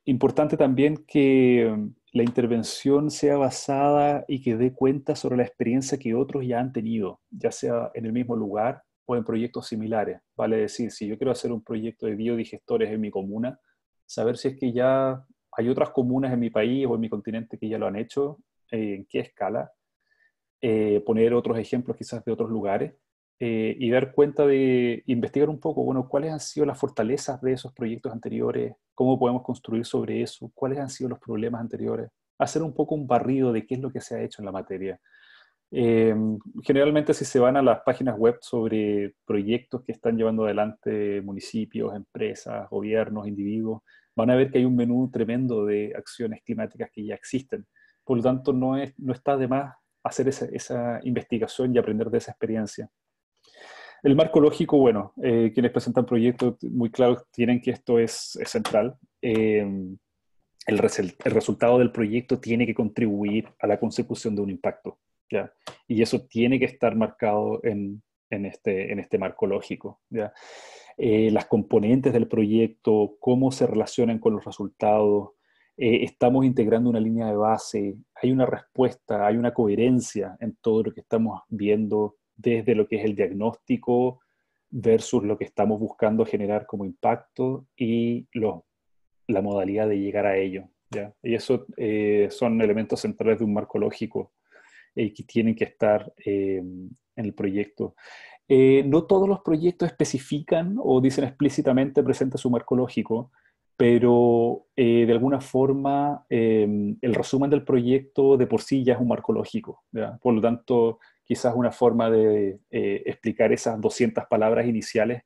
[SPEAKER 2] importante también que la intervención sea basada y que dé cuenta sobre la experiencia que otros ya han tenido, ya sea en el mismo lugar o en proyectos similares. Vale decir, si yo quiero hacer un proyecto de biodigestores en mi comuna, saber si es que ya hay otras comunas en mi país o en mi continente que ya lo han hecho, en qué escala, poner otros ejemplos quizás de otros lugares y dar cuenta de investigar un poco, bueno, cuáles han sido las fortalezas de esos proyectos anteriores, cómo podemos construir sobre eso, cuáles han sido los problemas anteriores, hacer un poco un barrido de qué es lo que se ha hecho en la materia. Eh, Generalmente si se van a las páginas web sobre proyectos que están llevando adelante municipios, empresas, gobiernos, individuos, van a ver que hay un menú tremendo de acciones climáticas que ya existen. Por lo tanto, no está de más hacer esa investigación y aprender de esa experiencia. El marco lógico, bueno, quienes presentan proyectos muy claros tienen que esto es central. El resultado del proyecto tiene que contribuir a la consecución de un impacto, ¿ya? Y eso tiene que estar marcado en este marco lógico, ¿ya? Las componentes del proyecto, cómo se relacionan con los resultados, estamos integrando una línea de base, hay una respuesta, hay una coherencia en todo lo que estamos viendo desde lo que es el diagnóstico versus lo que estamos buscando generar como impacto y la modalidad de llegar a ello, ¿ya? Y eso son elementos centrales de un marco lógico que tienen que estar en el proyecto. No todos los proyectos especifican o dicen explícitamente presenta su marco lógico, pero de alguna forma el resumen del proyecto de por sí ya es un marco lógico, ¿ya? Por lo tanto, quizás una forma de explicar esas 200 palabras iniciales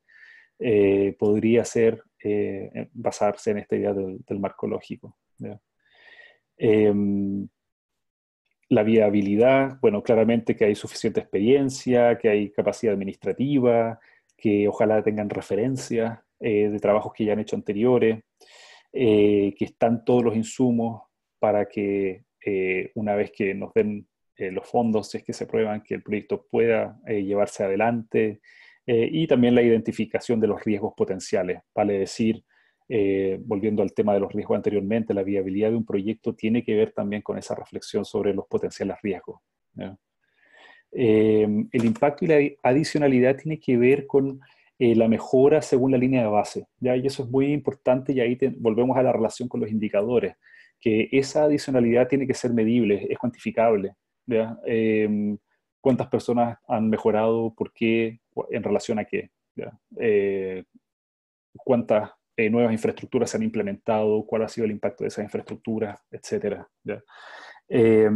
[SPEAKER 2] podría ser basarse en esta idea del marco lógico, ¿ya? La viabilidad, bueno, claramente que hay suficiente experiencia, que hay capacidad administrativa, que ojalá tengan referencias de trabajos que ya han hecho anteriores, que están todos los insumos para que una vez que nos den los fondos, si es que se prueban, que el proyecto pueda llevarse adelante, y también la identificación de los riesgos potenciales, vale decir, volviendo al tema de los riesgos anteriormente, la viabilidad de un proyecto tiene que ver también con esa reflexión sobre los potenciales riesgos, ¿ya? El impacto y la adicionalidad tiene que ver con la mejora según la línea de base, ¿ya? Y eso es muy importante y ahí volvemos a la relación con los indicadores, que esa adicionalidad tiene que ser medible, es cuantificable, ¿ya? ¿Cuántas personas han mejorado? ¿Por qué? ¿En relación a qué? ¿Ya? ¿Cuántas nuevas infraestructuras se han implementado? ¿Cuál ha sido el impacto de esas infraestructuras? Etcétera, ¿ya? Eh,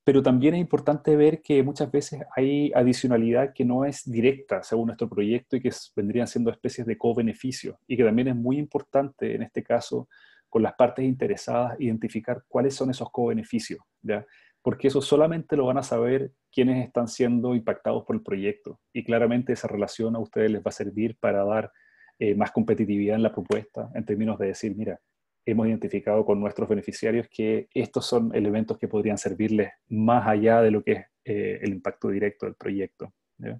[SPEAKER 2] pero también es importante ver que muchas veces hay adicionalidad que no es directa según nuestro proyecto y que vendrían siendo especies de co-beneficio y que también es muy importante en este caso con las partes interesadas identificar cuáles son esos co-beneficios, ¿ya? Porque eso solamente lo van a saber quienes están siendo impactados por el proyecto y claramente esa relación a ustedes les va a servir para dar más competitividad en la propuesta en términos de decir, mira, hemos identificado con nuestros beneficiarios que estos son elementos que podrían servirles más allá de lo que es el impacto directo del proyecto, ¿ya?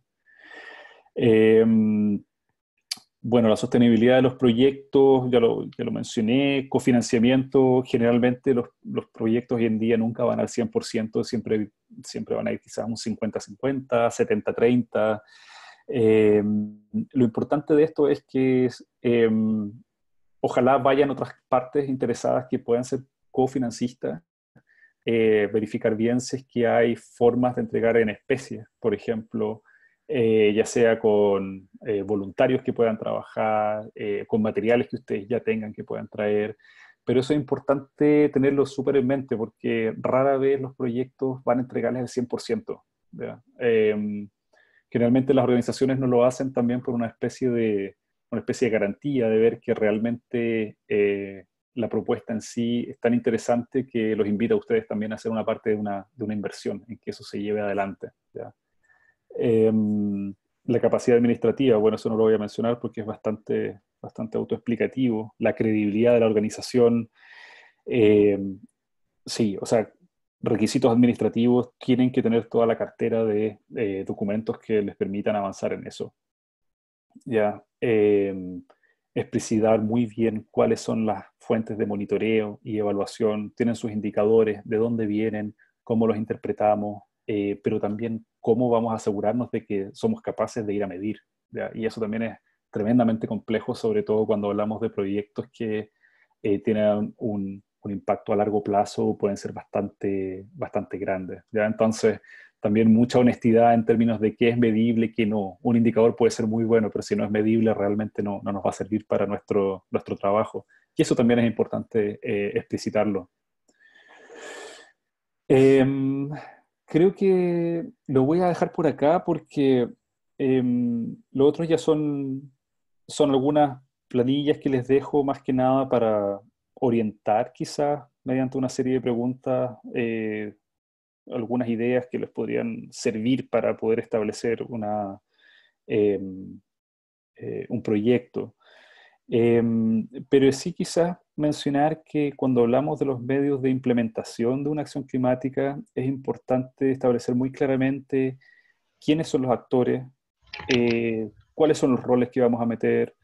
[SPEAKER 2] Bueno, la sostenibilidad de los proyectos, ya lo mencioné, cofinanciamiento, generalmente los proyectos hoy en día nunca van al 100%, siempre van a ir quizás un 50-50, 70-30. Lo importante de esto es que ojalá vayan otras partes interesadas que puedan ser cofinancistas, verificar bien si es que hay formas de entregar en especie, por ejemplo, ya sea con voluntarios que puedan trabajar, con materiales que ustedes ya tengan que puedan traer, pero eso es importante tenerlo súper en mente porque rara vez los proyectos van a entregarles el 100%, ¿verdad? Generalmente las organizaciones no lo hacen también por una especie de garantía de ver que realmente la propuesta en sí es tan interesante que los invita a ustedes también a hacer una parte de una inversión en que eso se lleve adelante, ¿ya? La capacidad administrativa, bueno, eso no lo voy a mencionar porque es bastante autoexplicativo. La credibilidad de la organización, eh, sí, o sea, requisitos administrativos tienen que tener toda la cartera de documentos que les permitan avanzar en eso. Ya, explicitar muy bien cuáles son las fuentes de monitoreo y evaluación, tienen sus indicadores, de dónde vienen, cómo los interpretamos, pero también cómo vamos a asegurarnos de que somos capaces de ir a medir, ¿ya? Y eso también es tremendamente complejo, sobre todo cuando hablamos de proyectos que tienen un impacto a largo plazo, pueden ser bastante grandes, ¿ya? Entonces, también mucha honestidad en términos de qué es medible y qué no. Un indicador puede ser muy bueno, pero si no es medible, realmente no nos va a servir para nuestro trabajo. Y eso también es importante explicitarlo. Em, Creo que lo voy a dejar por acá porque lo otro ya son algunas planillas que les dejo más que nada para orientar quizás mediante una serie de preguntas, algunas ideas que les podrían servir para poder establecer eh, un proyecto. Pero sí quizás mencionar que cuando hablamos de los medios de implementación de una acción climática, es importante establecer muy claramente quiénes son los actores, cuáles son los roles que vamos a meter,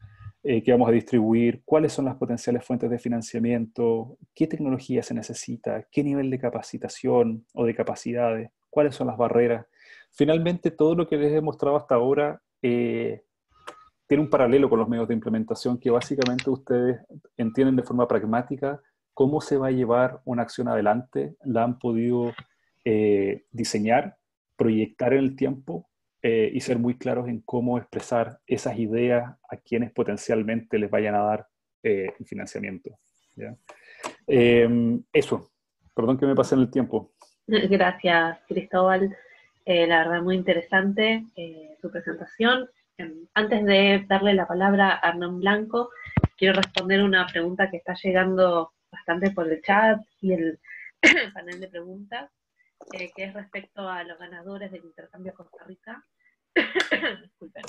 [SPEAKER 2] que vamos a distribuir, cuáles son las potenciales fuentes de financiamiento, qué tecnología se necesita, qué nivel de capacitación o de capacidades, cuáles son las barreras. Finalmente, todo lo que les he mostrado hasta ahora tiene un paralelo con los medios de implementación que básicamente ustedes entienden de forma pragmática cómo se va a llevar una acción adelante, la han podido diseñar, proyectar en el tiempo y ser muy claros en cómo expresar esas ideas a quienes potencialmente les vayan a dar el financiamiento, ¿ya? Eso, perdón que me pasé en el tiempo.
[SPEAKER 1] Gracias, Cristóbal. La verdad, muy interesante su presentación. Antes de darle la palabra a Hernán Blanco, quiero responder una pregunta que está llegando bastante por el chat y el panel de preguntas, que es respecto a los ganadores del intercambio Costa Rica. Disculpen.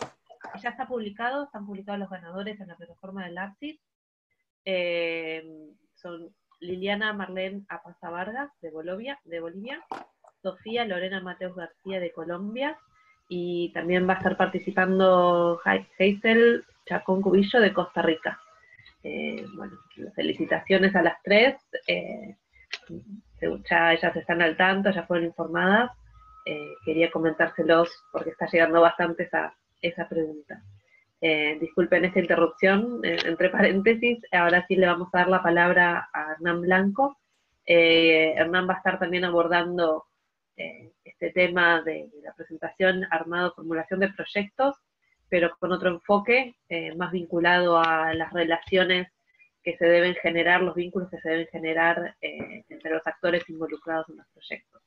[SPEAKER 1] Ya están publicados los ganadores en la plataforma del ARCID. Son Liliana Marlene Apaza Vargas, de Bolivia, Sofía Lorena Mateus García, de Colombia, y también va a estar participando Hazel Chacón Cubillo, de Costa Rica. Bueno, felicitaciones a las tres. Ya ellas están al tanto, ya fueron informadas. Quería comentárselos porque está llegando bastante esa pregunta. Disculpen esta interrupción, entre paréntesis. Ahora sí le vamos a dar la palabra a Hernán Blanco. Hernán va a estar también abordando este tema de la presentación armado formulación de proyectos, pero con otro enfoque, más vinculado a las relaciones que se deben generar, los vínculos que se deben generar entre los actores involucrados en los proyectos.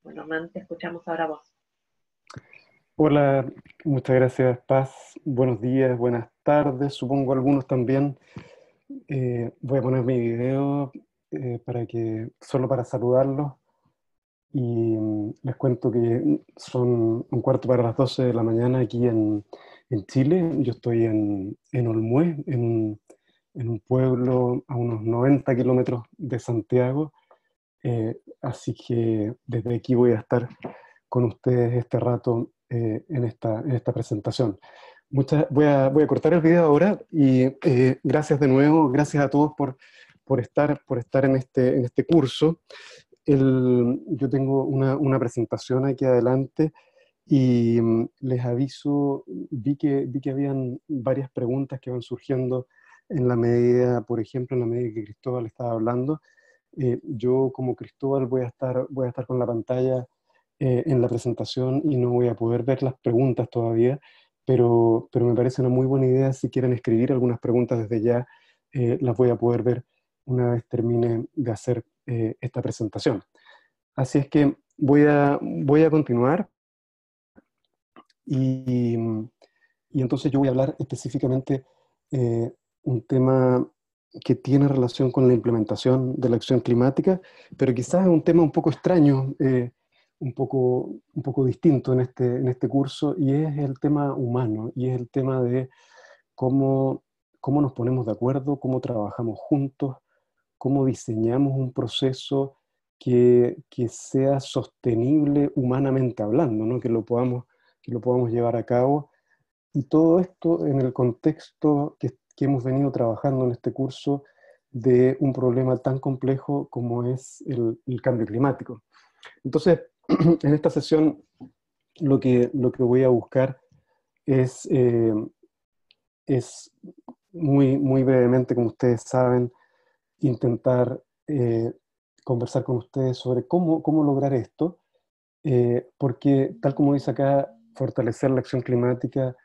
[SPEAKER 1] Bueno, Hernán, te escuchamos ahora vos.
[SPEAKER 3] Hola, muchas gracias, Paz. Buenos días, buenas tardes, supongo algunos también. Voy a poner mi video solo para saludarlos. Y les cuento que son 1:15 de la mañana aquí en Chile. Yo estoy en Olmué, en en un pueblo a unos 90 kilómetros de Santiago. Así que desde aquí voy a estar con ustedes este rato en esta presentación. Voy a cortar el video ahora y gracias de nuevo, gracias a todos por estar en este curso. Yo tengo una presentación aquí adelante y les aviso, vi que habían varias preguntas que van surgiendo en la medida, por ejemplo, en la medida que Cristóbal estaba hablando. Yo como Cristóbal voy a estar con la pantalla en la presentación y no voy a poder ver las preguntas todavía, pero me parece una muy buena idea. Si quieren escribir algunas preguntas desde ya, las voy a poder ver una vez termine de hacer esta presentación. Así es que voy a continuar y entonces yo voy a hablar específicamente un tema que tiene relación con la implementación de la acción climática, pero quizás es un tema un poco extraño, un poco distinto en este curso, y es el tema humano, y es el tema de cómo nos ponemos de acuerdo, cómo trabajamos juntos, cómo diseñamos un proceso que sea sostenible humanamente hablando, ¿no? Que lo podamos llevar a cabo. Y todo esto en el contexto que hemos venido trabajando en este curso de un problema tan complejo como es el cambio climático. Entonces, en esta sesión lo que voy a buscar es muy brevemente, como ustedes saben, intentar conversar con ustedes sobre cómo lograr esto, porque tal como dice acá, fortalecer la acción climática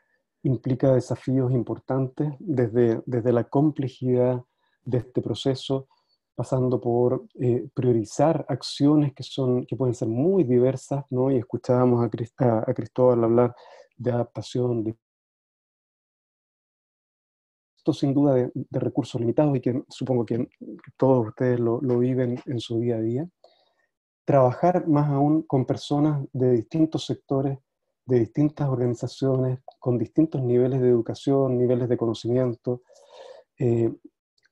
[SPEAKER 3] implica desafíos importantes desde la complejidad de este proceso, pasando por priorizar acciones que pueden ser muy diversas, ¿no? Y escuchábamos a Cristóbal hablar de adaptación, de esto sin duda de recursos limitados y que supongo que todos ustedes lo viven en su día a día. Trabajar más aún con personas de distintos sectores, de distintas organizaciones, con distintos niveles de educación, niveles de conocimiento,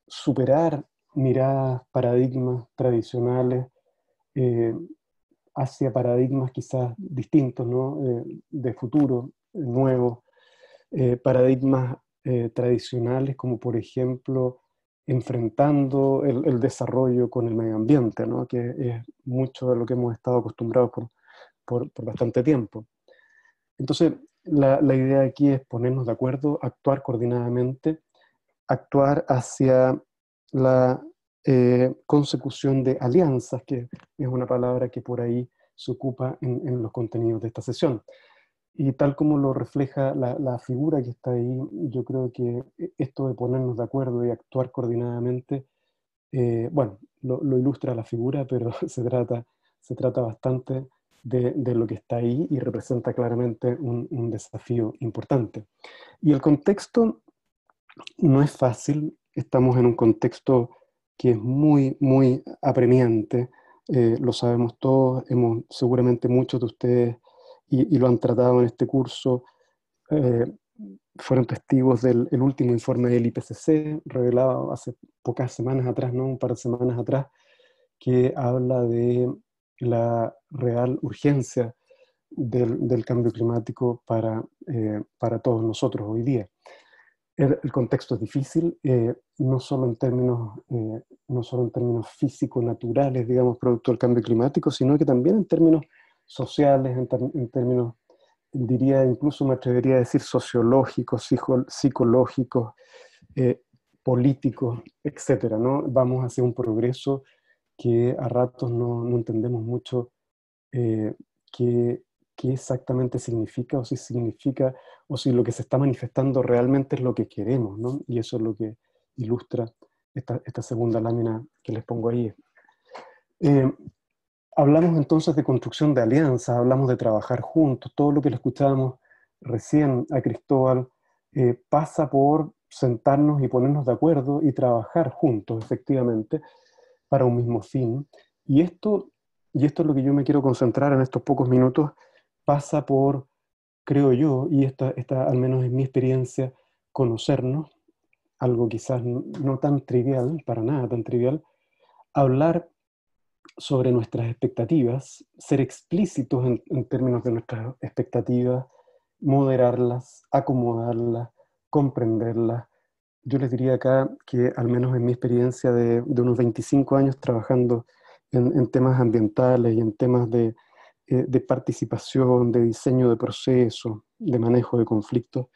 [SPEAKER 3] superar miradas, paradigmas tradicionales hacia paradigmas quizás distintos, ¿no? De futuro, nuevos, paradigmas tradicionales como por ejemplo enfrentando el desarrollo con el medio ambiente, ¿no? Que es mucho de lo que hemos estado acostumbrados por bastante tiempo. Entonces, la idea aquí es ponernos de acuerdo, actuar coordinadamente, actuar hacia la consecución de alianzas, que es una palabra que por ahí se ocupa en los contenidos de esta sesión. Y tal como lo refleja la figura que está ahí, yo creo que esto de ponernos de acuerdo y actuar coordinadamente, bueno, lo ilustra la figura, pero se trata bastante de lo que está ahí y representa claramente un desafío importante. Y el contexto no es fácil, estamos en un contexto que es muy apremiante, lo sabemos todos, seguramente muchos de ustedes y lo han tratado en este curso, fueron testigos del último informe del IPCC, revelado hace pocas semanas atrás, ¿no? Un par de semanas atrás, que habla de la real urgencia del cambio climático para todos nosotros hoy día. El contexto es difícil, no solo en términos físico-naturales, digamos, producto del cambio climático, sino que también en términos sociales, en términos, diría, incluso me atrevería a decir sociológicos, psicológicos, políticos, etcétera, ¿no? Vamos hacia un progreso que a ratos no entendemos mucho qué exactamente significa, o si lo que se está manifestando realmente es lo que queremos, ¿no? Y eso es lo que ilustra esta segunda lámina que les pongo ahí. Hablamos entonces de construcción de alianzas, hablamos de trabajar juntos, todo lo que le escuchábamos recién a Cristóbal pasa por sentarnos y ponernos de acuerdo y trabajar juntos, efectivamente, para un mismo fin. Y esto es lo que yo me quiero concentrar en estos pocos minutos, pasa por, creo yo, y esta al menos es mi experiencia, conocernos, algo quizás no tan trivial, para nada tan trivial, hablar sobre nuestras expectativas, ser explícitos en términos de nuestras expectativas, moderarlas, acomodarlas, comprenderlas. Yo les diría acá que, al menos en mi experiencia de unos 25 años trabajando en temas ambientales y en temas de participación, de diseño de procesos, de manejo de conflictos,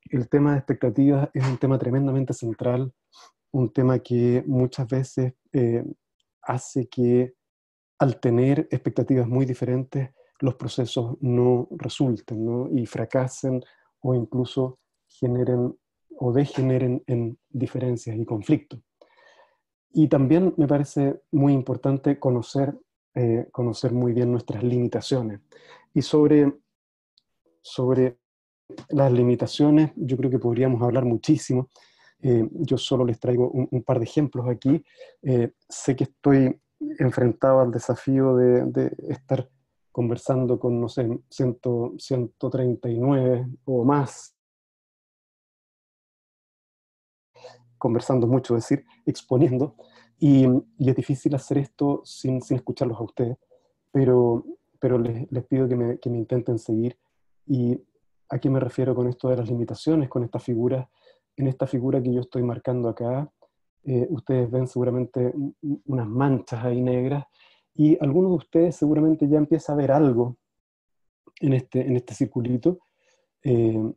[SPEAKER 3] el tema de expectativas es un tema tremendamente central, un tema que muchas veces hace que, al tener expectativas muy diferentes, los procesos no resulten, ¿no? Y fracasen o incluso generen o degeneren en diferencias y conflictos. Y también me parece muy importante conocer muy bien nuestras limitaciones. Y sobre las limitaciones, yo creo que podríamos hablar muchísimo. Yo solo les traigo un par de ejemplos aquí. Sé que estoy enfrentado al desafío de estar conversando con, no sé, 139 o más, conversando mucho, es decir, exponiendo, y es difícil hacer esto sin escucharlos a ustedes, pero les pido que me intenten seguir. ¿Y a qué me refiero con esto de las limitaciones, con esta figura? En esta figura que yo estoy marcando acá, ustedes ven seguramente unas manchas ahí negras, y algunos de ustedes seguramente ya empieza a ver algo en este circulito. Eh,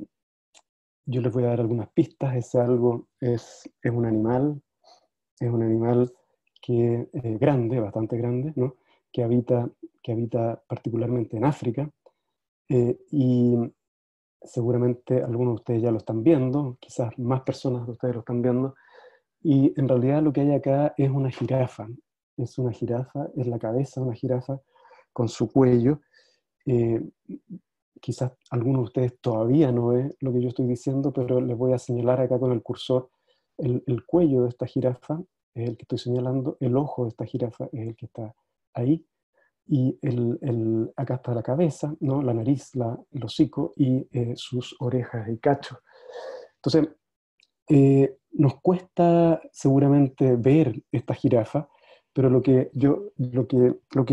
[SPEAKER 3] yo les voy a dar algunas pistas. Ese algo es un animal que grande, bastante grande, ¿no? Que habita particularmente en África, y seguramente algunos de ustedes ya lo están viendo, quizás más personas de ustedes lo están viendo, y en realidad lo que hay acá es una jirafa. Es una jirafa, es la cabeza de una jirafa con su cuello. Eh, Quizás algunos de ustedes todavía no ven lo que yo estoy diciendo, pero les voy a señalar acá con el cursor el cuello de esta jirafa, es el que estoy señalando, el ojo de esta jirafa es el que está ahí, y acá está la cabeza, ¿no? La nariz, el hocico y sus orejas y cachos. Entonces, nos cuesta seguramente ver esta jirafa, pero lo que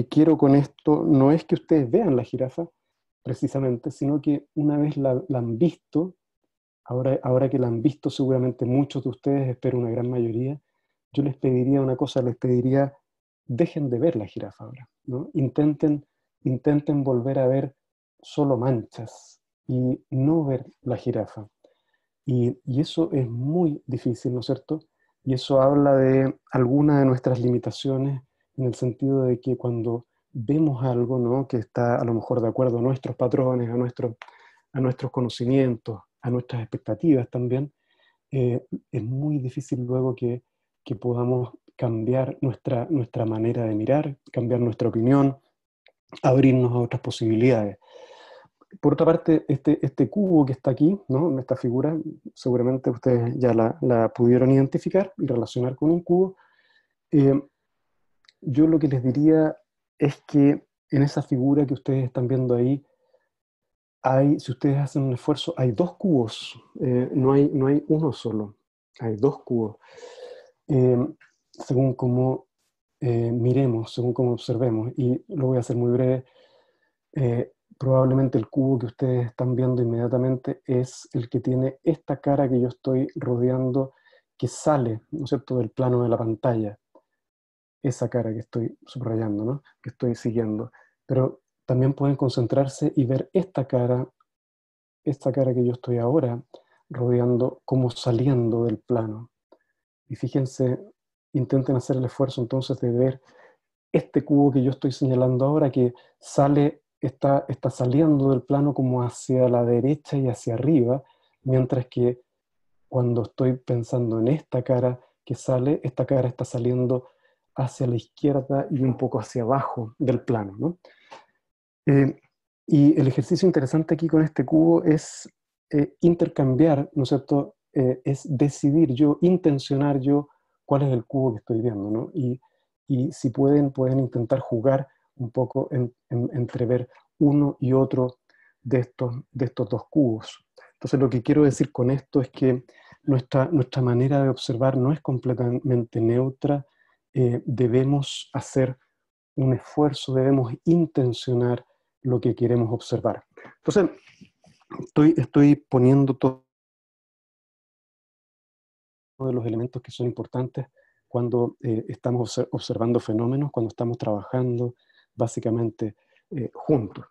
[SPEAKER 3] quiero con esto no es que ustedes vean la jirafa precisamente, sino que una vez la han visto, ahora que la han visto seguramente muchos de ustedes, espero una gran mayoría, yo les pediría una cosa, les pediría: dejen de ver la jirafa ahora, ¿no? Intenten volver a ver solo manchas y no ver la jirafa. Y eso es muy difícil, ¿no es cierto? Y eso habla de alguna de nuestras limitaciones, en el sentido de que cuando vemos algo, ¿no?, que está a lo mejor de acuerdo a nuestros patrones, a nuestros conocimientos, a nuestras expectativas también, es muy difícil luego que podamos cambiar nuestra manera de mirar, cambiar nuestra opinión, abrirnos a otras posibilidades. Por otra parte, este cubo que está aquí, ¿no?, esta figura, seguramente ustedes ya la pudieron identificar y relacionar con un cubo. Yo lo que les diría es que en esa figura que ustedes están viendo ahí, si ustedes hacen un esfuerzo, hay dos cubos, no hay uno solo, hay dos cubos. Según cómo miremos, según cómo observemos, y lo voy a hacer muy breve, probablemente el cubo que ustedes están viendo inmediatamente es el que tiene esta cara que yo estoy rodeando, que sale, ¿no es cierto?, del plano de la pantalla. Esa cara que estoy subrayando, ¿no?, que estoy siguiendo. Pero también pueden concentrarse y ver esta cara que yo estoy ahora rodeando, como saliendo del plano. Y fíjense, intenten hacer el esfuerzo entonces de ver este cubo que yo estoy señalando ahora, que está saliendo del plano como hacia la derecha y hacia arriba, mientras que cuando estoy pensando en esta cara que sale, esta cara está saliendo hacia la izquierda y un poco hacia abajo del plano, ¿no? Y el ejercicio interesante aquí con este cubo es intercambiar, ¿no es cierto? Es decidir yo, intencionar yo cuál es el cubo que estoy viendo, ¿no? Y si pueden intentar jugar un poco entre ver uno y otro de estos dos cubos. Entonces lo que quiero decir con esto es que nuestra manera de observar no es completamente neutra. Debemos hacer un esfuerzo, debemos intencionar lo que queremos observar. Entonces, estoy poniendo todos de los elementos que son importantes cuando estamos observando fenómenos, cuando estamos trabajando básicamente juntos.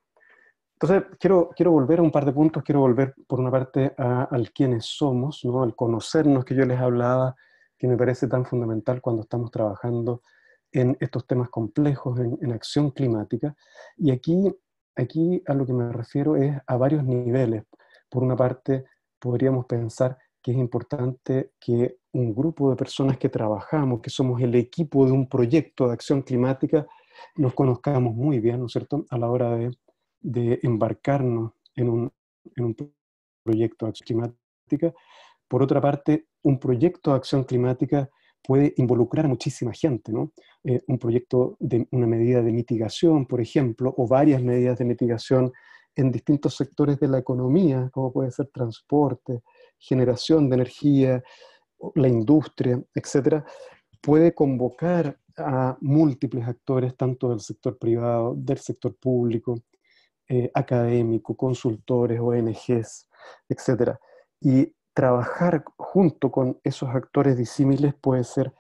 [SPEAKER 3] Entonces, quiero volver a un par de puntos. Quiero volver, por una parte, al quiénes somos, ¿no? Al conocernos que yo les hablaba, que me parece tan fundamental cuando estamos trabajando en estos temas complejos, en acción climática. Y aquí a lo que me refiero es a varios niveles. Por una parte, podríamos pensar que es importante que un grupo de personas que trabajamos, que somos el equipo de un proyecto de acción climática, nos conozcamos muy bien, ¿no es cierto?, a la hora de embarcarnos en un proyecto de acción climática. Por otra parte, un proyecto de acción climática puede involucrar a muchísima gente, ¿no? Un proyecto de una medida de mitigación, por ejemplo, o varias medidas de mitigación en distintos sectores de la economía, como puede ser transporte, generación de energía, la industria, etcétera, puede convocar a múltiples actores, tanto del sector privado, del sector público, académico, consultores, ONGs, etcétera. Y trabajar junto con esos actores disímiles puede ser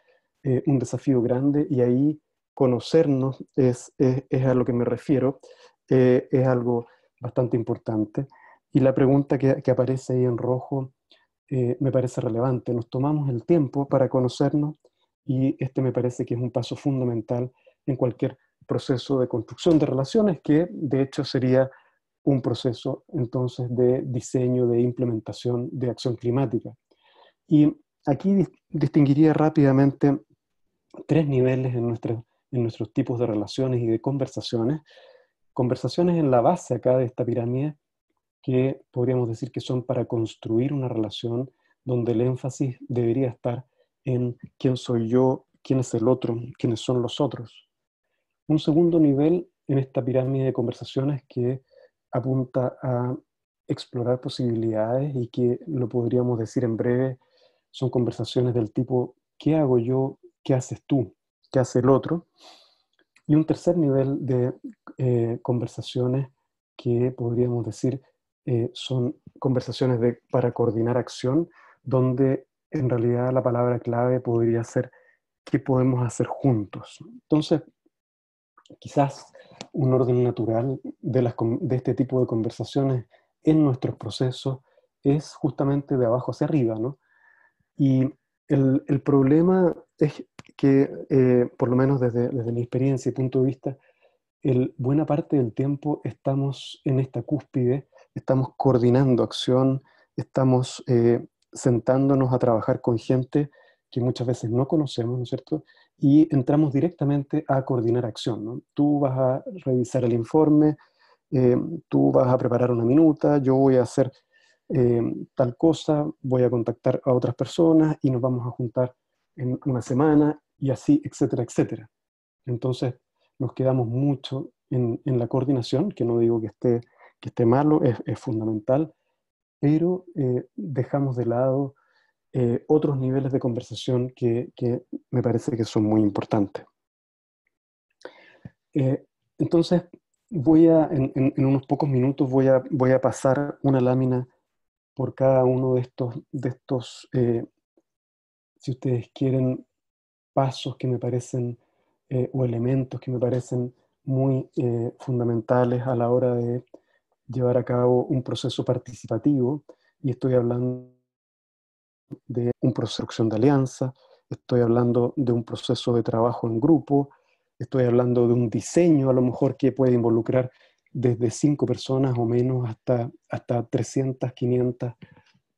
[SPEAKER 3] un desafío grande, y ahí conocernos es a lo que me refiero, es algo bastante importante. Y la pregunta que aparece ahí en rojo me parece relevante. Nos tomamos el tiempo para conocernos, y este me parece que es un paso fundamental en cualquier proceso de construcción de relaciones, que de hecho sería un proceso entonces de diseño, de implementación de acción climática. Y aquí distinguiría rápidamente tres niveles en nuestros tipos de relaciones y de conversaciones. Conversaciones en la base acá de esta pirámide, que podríamos decir que son para construir una relación, donde el énfasis debería estar en quién soy yo, quién es el otro, quiénes son los otros. Un segundo nivel en esta pirámide de conversaciones que apunta a explorar posibilidades, y que lo podríamos decir en breve, son conversaciones del tipo ¿qué hago yo? ¿Qué haces tú? ¿Qué hace el otro? Y un tercer nivel de conversaciones que podríamos decir son conversaciones para coordinar acción, donde en realidad la palabra clave podría ser ¿qué podemos hacer juntos? Entonces, quizás un orden natural de este tipo de conversaciones en nuestros procesos es justamente de abajo hacia arriba, ¿no? Y el problema es que, por lo menos desde mi experiencia y punto de vista, buena parte del tiempo estamos en esta cúspide, estamos coordinando acción, estamos sentándonos a trabajar con gente que muchas veces no conocemos, ¿no es cierto? Y entramos directamente a coordinar acción, ¿no? Tú vas a revisar el informe, tú vas a preparar una minuta, yo voy a hacer tal cosa, voy a contactar a otras personas y nos vamos a juntar en una semana, y así, etcétera, etcétera. Entonces, nos quedamos mucho en la coordinación, que no digo que esté malo, es fundamental, pero dejamos de lado otros niveles de conversación que me parece que son muy importantes. Entonces, en unos pocos minutos voy a pasar una lámina por cada uno de estos si ustedes quieren, pasos que me parecen, o elementos que me parecen muy fundamentales a la hora de llevar a cabo un proceso participativo. Y estoy hablando de un proceso de construcción de alianza, estoy hablando de un proceso de trabajo en grupo, estoy hablando de un diseño a lo mejor que puede involucrar desde 5 personas o menos hasta 300, 500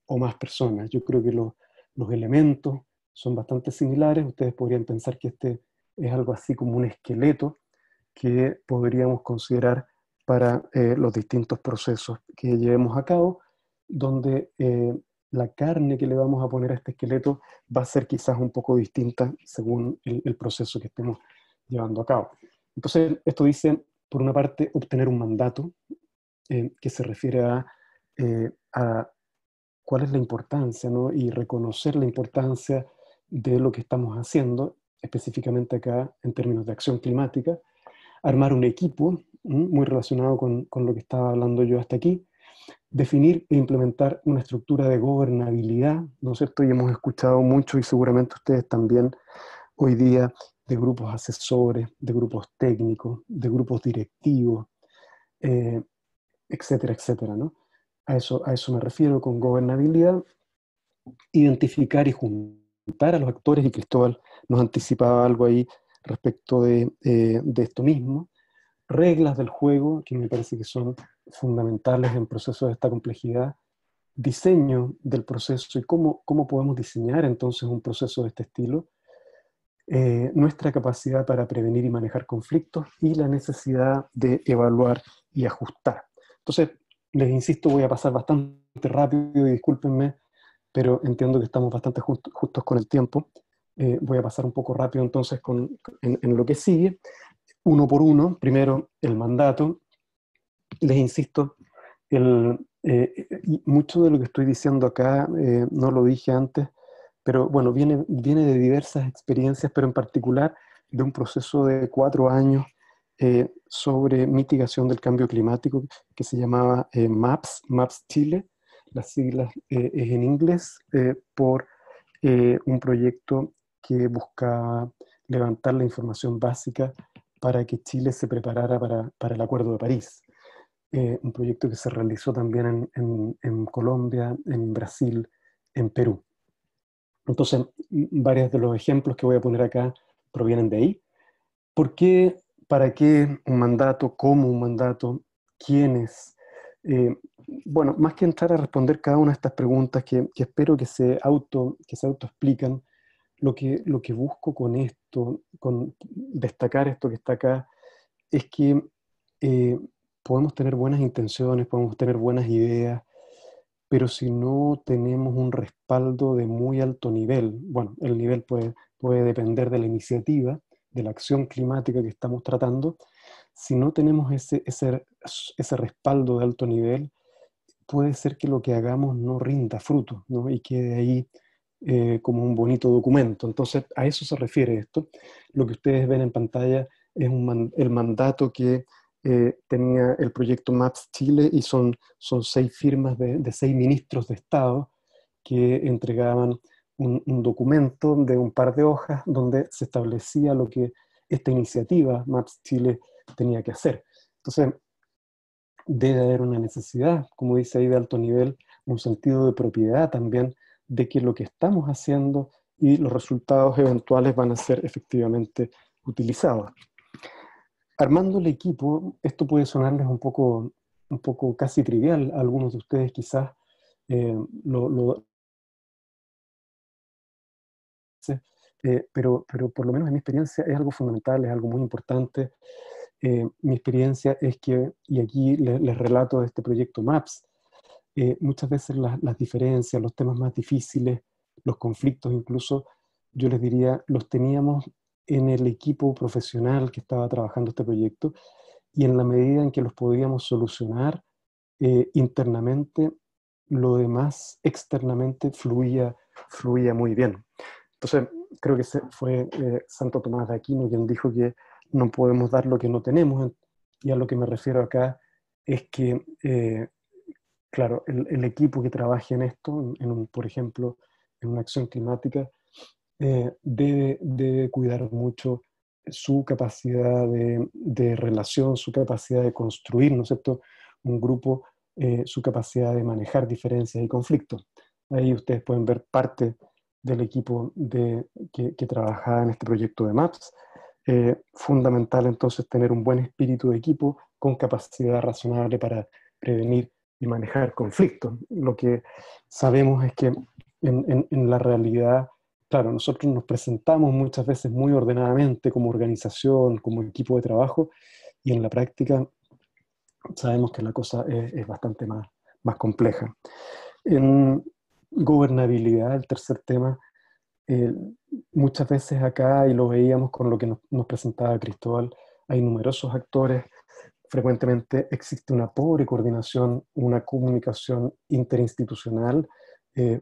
[SPEAKER 3] o más personas. Yo creo que los elementos son bastante similares. Ustedes podrían pensar que este es algo así como un esqueleto que podríamos considerar para los distintos procesos que llevemos a cabo, donde la carne que le vamos a poner a este esqueleto va a ser quizás un poco distinta según el proceso que estemos llevando a cabo. Entonces, esto dice, por una parte, obtener un mandato, que se refiere a cuál es la importancia, ¿no? Y reconocer la importancia de lo que estamos haciendo, específicamente acá en términos de acción climática, armar un equipo, muy relacionado con lo que estaba hablando yo hasta aquí, definir e implementar una estructura de gobernabilidad, ¿no es cierto? Y hemos escuchado mucho, y seguramente ustedes también hoy día, de grupos asesores, de grupos técnicos, de grupos directivos, eh, etcétera, etcétera, ¿no? A eso me refiero con gobernabilidad, identificar y juntar a los actores, y Cristóbal nos anticipaba algo ahí respecto de esto mismo, reglas del juego que me parece que son fundamentales en procesos de esta complejidad, diseño del proceso y cómo podemos diseñar entonces un proceso de este estilo, nuestra capacidad para prevenir y manejar conflictos y la necesidad de evaluar y ajustar. Entonces, les insisto, voy a pasar bastante rápido y discúlpenme, pero entiendo que estamos bastante justos con el tiempo. Voy a pasar un poco rápido entonces en lo que sigue, uno por uno. Primero, el mandato. Les insisto, mucho de lo que estoy diciendo acá no lo dije antes, pero bueno, viene de diversas experiencias, pero en particular de un proceso de 4 años sobre mitigación del cambio climático que se llamaba MAPS Chile. Las siglas es en inglés, por un proyecto que buscaba levantar la información básica para que Chile se preparara para el Acuerdo de París. Un proyecto que se realizó también en Colombia, en Brasil, en Perú. Entonces, varios de los ejemplos que voy a poner acá provienen de ahí. ¿Por qué? ¿Para qué un mandato? ¿Cómo un mandato? ¿Quiénes? Bueno, más que entrar a responder cada una de estas preguntas que espero que se autoexplican, lo que busco con esto, con destacar esto que está acá, es que eh, podemos tener buenas intenciones, podemos tener buenas ideas, pero si no tenemos un respaldo de muy alto nivel, bueno, el nivel puede depender de la iniciativa, de la acción climática que estamos tratando. Si no tenemos ese respaldo de alto nivel, puede ser que lo que hagamos no rinda fruto, ¿no? Y quede ahí como un bonito documento. Entonces, a eso se refiere esto. Lo que ustedes ven en pantalla es el mandato que tenía el proyecto MAPS Chile, y son 6 firmas de 6 ministros de Estado que entregaban un documento de un par de hojas donde se establecía lo que esta iniciativa MAPS Chile tenía que hacer. Entonces, debe haber una necesidad, como dice ahí, de alto nivel, un sentido de propiedad también, de que lo que estamos haciendo y los resultados eventuales van a ser efectivamente utilizados. Armando el equipo, esto puede sonarles un poco casi trivial a algunos de ustedes, quizás pero por lo menos en mi experiencia es algo fundamental, es algo muy importante. Mi experiencia es que, y aquí les relato de este proyecto MAPS, muchas veces las diferencias, los temas más difíciles, los conflictos incluso, yo les diría, los teníamos en el equipo profesional que estaba trabajando este proyecto, y en la medida en que los podíamos solucionar internamente, lo demás externamente fluía muy bien. Entonces, creo que fue Santo Tomás de Aquino quien dijo que no podemos dar lo que no tenemos, y a lo que me refiero acá es que, claro, el equipo que trabaje en esto, por ejemplo, en una acción climática, debe cuidar mucho su capacidad de relación, su capacidad de construir, ¿no es cierto?, un grupo, su capacidad de manejar diferencias y conflictos. Ahí ustedes pueden ver parte del equipo que trabajaba en este proyecto de MAPS. Fundamental entonces tener un buen espíritu de equipo con capacidad razonable para prevenir y manejar conflictos. Lo que sabemos es que en la realidad, claro, nosotros nos presentamos muchas veces muy ordenadamente como organización, como equipo de trabajo, y en la práctica sabemos que la cosa es bastante más compleja. En gobernabilidad, el tercer tema, eh, muchas veces acá, y lo veíamos con lo que nos presentaba Cristóbal, hay numerosos actores, frecuentemente existe una pobre coordinación, una comunicación interinstitucional,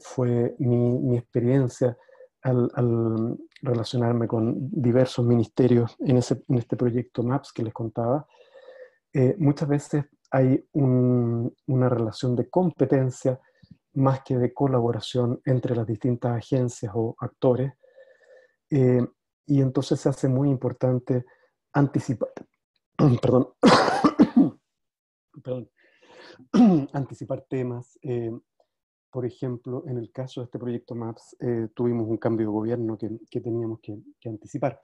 [SPEAKER 3] fue mi experiencia al relacionarme con diversos ministerios en este proyecto MAPS que les contaba. Muchas veces hay una relación de competencia más que de colaboración entre las distintas agencias o actores, y entonces se hace muy importante anticipar, perdón, perdón, anticipar temas. Por ejemplo, en el caso de este proyecto MAPS, tuvimos un cambio de gobierno que teníamos que anticipar.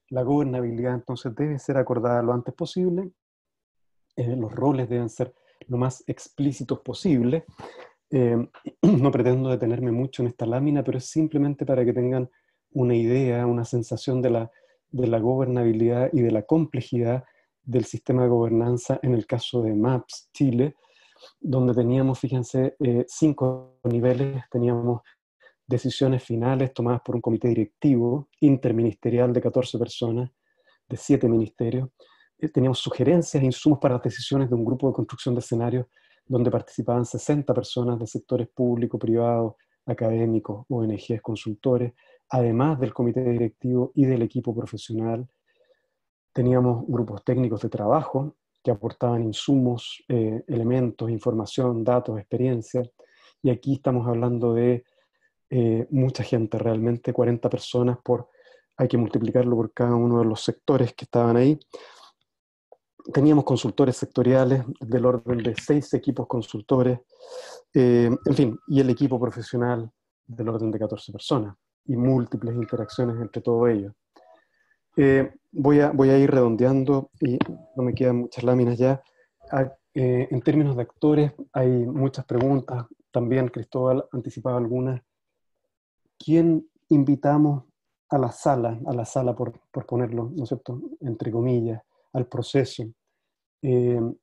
[SPEAKER 3] La gobernabilidad entonces debe ser acordada lo antes posible, los roles deben ser lo más explícitos posible. No pretendo detenerme mucho en esta lámina, pero es simplemente para que tengan una idea, una sensación de la gobernabilidad y de la complejidad del sistema de gobernanza en el caso de MAPS Chile, donde teníamos, fíjense, 5 niveles. Teníamos decisiones finales tomadas por un comité directivo interministerial de 14 personas, de 7 ministerios. Teníamos sugerencias e insumos para las decisiones de un grupo de construcción de escenarios donde participaban 60 personas de sectores público, privado, académicos, ONGs, consultores, además del comité directivo y del equipo profesional. Teníamos grupos técnicos de trabajo que aportaban insumos, elementos, información, datos, experiencia. Y aquí estamos hablando de mucha gente, realmente 40 personas, hay que multiplicarlo por cada uno de los sectores que estaban ahí. Teníamos consultores sectoriales del orden de 6 equipos consultores, en fin, y el equipo profesional del orden de 14 personas, y múltiples interacciones entre todos ellos. Voy a ir redondeando, y no me quedan muchas láminas ya. En términos de actores, hay muchas preguntas. También Cristóbal anticipaba algunas. ¿Quién invitamos a la sala por ponerlo, ¿no es cierto?, entre comillas, al proceso? ¿Quién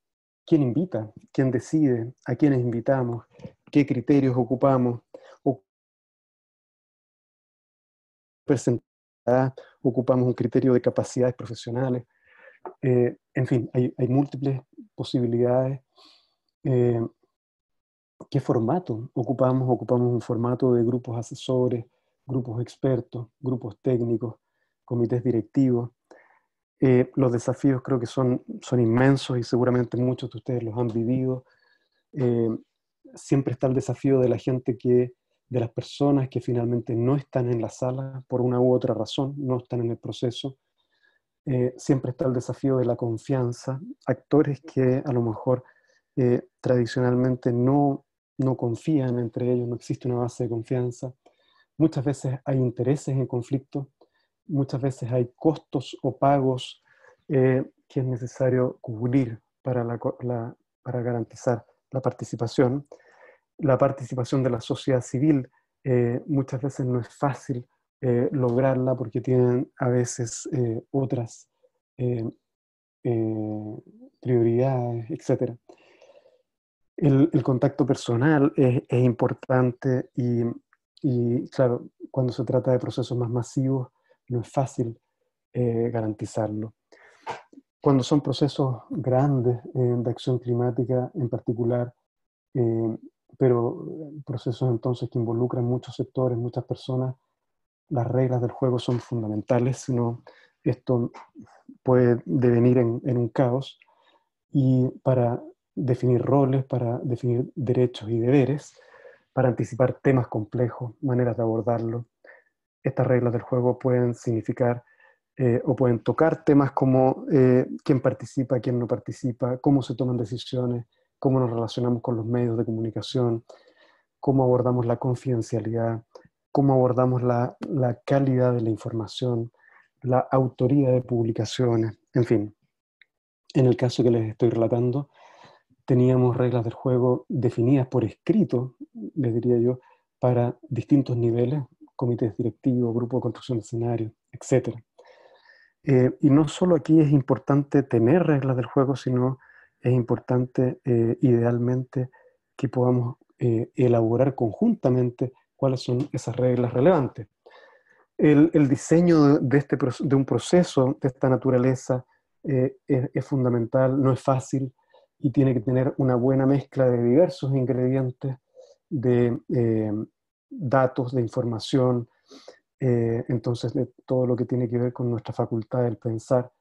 [SPEAKER 3] invita? ¿Quién decide? ¿A quiénes invitamos? ¿Qué criterios ocupamos? ¿Ocupamos un criterio de capacidades profesionales? En fin, hay múltiples posibilidades. ¿Qué formato ocupamos? Ocupamos un formato de grupos asesores, grupos expertos, grupos técnicos, comités directivos. Los desafíos creo que son inmensos y seguramente muchos de ustedes los han vivido. Siempre está el desafío de la gente de las personas que finalmente no están en la sala por una u otra razón, no están en el proceso. Siempre está el desafío de la confianza, actores que a lo mejor tradicionalmente no confían entre ellos, no existe una base de confianza. Muchas veces hay intereses en conflicto, muchas veces hay costos o pagos que es necesario cubrir para garantizar la participación. La participación de la sociedad civil muchas veces no es fácil lograrla porque tienen a veces otras prioridades, etc. El contacto personal es importante y claro, cuando se trata de procesos más masivos no es fácil garantizarlo. Cuando son procesos grandes de acción climática en particular, pero procesos entonces que involucran muchos sectores, muchas personas, las reglas del juego son fundamentales, si no esto puede devenir en un caos. Y para definir roles, para definir derechos y deberes, para anticipar temas complejos, maneras de abordarlo, estas reglas del juego pueden significar o pueden tocar temas como quién participa, quién no participa, cómo se toman decisiones, cómo nos relacionamos con los medios de comunicación, cómo abordamos la confidencialidad, cómo abordamos la calidad de la información, la autoría de publicaciones, en fin. En el caso que les estoy relatando, teníamos reglas del juego definidas por escrito, les diría yo, para distintos niveles, comités directivos, grupos de construcción de escenarios, etc. Y no solo aquí es importante tener reglas del juego, sino es importante idealmente que podamos elaborar conjuntamente cuáles son esas reglas relevantes. El diseño de un proceso de esta naturaleza es fundamental, no es fácil y tiene que tener una buena mezcla de diversos ingredientes de datos, de información, entonces de todo lo que tiene que ver con nuestra facultad del pensar,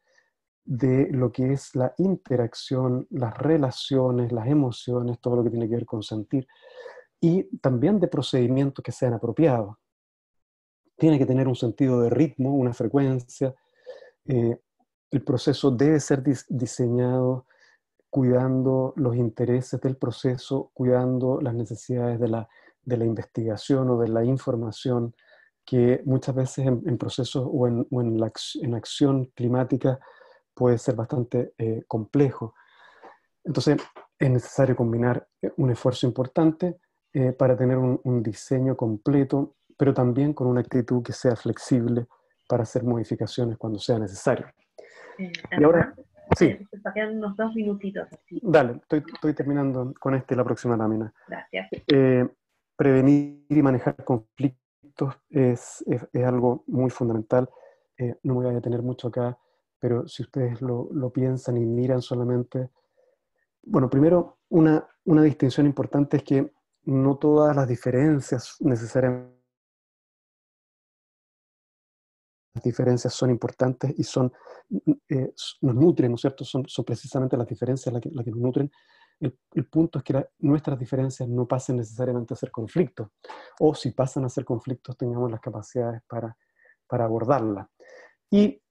[SPEAKER 3] de lo que es la interacción, las relaciones, las emociones, todo lo que tiene que ver con sentir, y también de procedimientos que sean apropiados. Tiene que tener un sentido de ritmo, una frecuencia. El proceso debe ser diseñado cuidando los intereses del proceso, cuidando las necesidades de la investigación o de la información, que muchas veces en procesos o en acción climática puede ser bastante complejo. Entonces, es necesario combinar un esfuerzo importante para tener un diseño completo, pero también con una actitud que sea flexible para hacer modificaciones cuando sea necesario. Y ahora, sí.
[SPEAKER 1] Quedan unos 2 minutitos así.
[SPEAKER 3] Dale, estoy terminando con la próxima lámina.
[SPEAKER 1] Gracias.
[SPEAKER 3] Prevenir y manejar conflictos es algo muy fundamental. No me voy a detener mucho acá, pero si ustedes lo piensan y miran solamente... Bueno, primero, una distinción importante es que no todas las diferencias necesariamente son importantes y nos nutren, ¿no es cierto? Son precisamente las diferencias las que nos nutren. El punto es que nuestras diferencias no pasen necesariamente a ser conflictos, o si pasan a ser conflictos, tengamos las capacidades para abordarlas. Y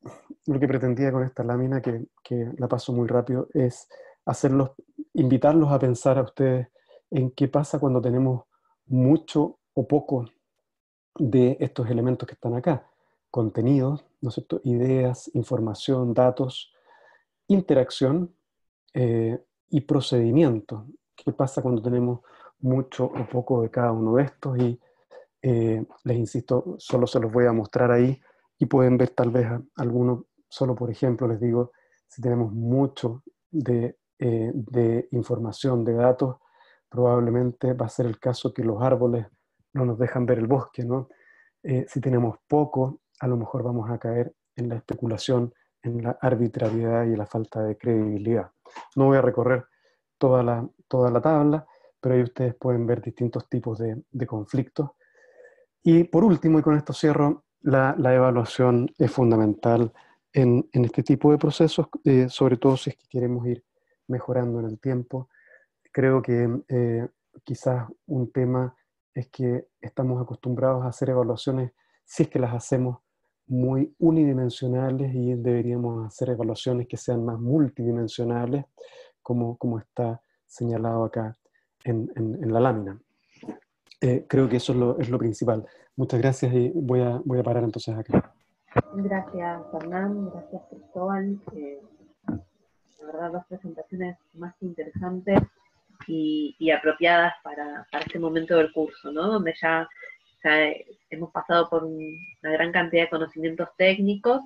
[SPEAKER 3] lo que pretendía con esta lámina, que la paso muy rápido, es invitarlos a pensar a ustedes en qué pasa cuando tenemos mucho o poco de estos elementos que están acá. Contenidos, ¿no es cierto? Ideas, información, datos, interacción y procedimiento. ¿Qué pasa cuando tenemos mucho o poco de cada uno de estos? Y les insisto, solo se los voy a mostrar ahí y pueden ver tal vez algunos, solo por ejemplo les digo, si tenemos mucho de información, de datos, probablemente va a ser el caso que los árboles no nos dejan ver el bosque, ¿no? Si tenemos poco, a lo mejor vamos a caer en la especulación, en la arbitrariedad y en la falta de credibilidad. No voy a recorrer toda la tabla, pero ahí ustedes pueden ver distintos tipos de conflictos. Y por último, y con esto cierro, la evaluación es fundamental en este tipo de procesos, sobre todo si es que queremos ir mejorando en el tiempo. Creo que quizás un tema es que estamos acostumbrados a hacer evaluaciones, si es que las hacemos, muy unidimensionales, y deberíamos hacer evaluaciones que sean más multidimensionales, como está señalado acá en la lámina. Creo que eso es lo principal. Muchas gracias y voy a parar entonces acá.
[SPEAKER 1] Gracias, Fernán. Gracias, Cristóbal. La verdad, 2 presentaciones más interesantes y apropiadas para este momento del curso, ¿no? Donde ya hemos pasado por una gran cantidad de conocimientos técnicos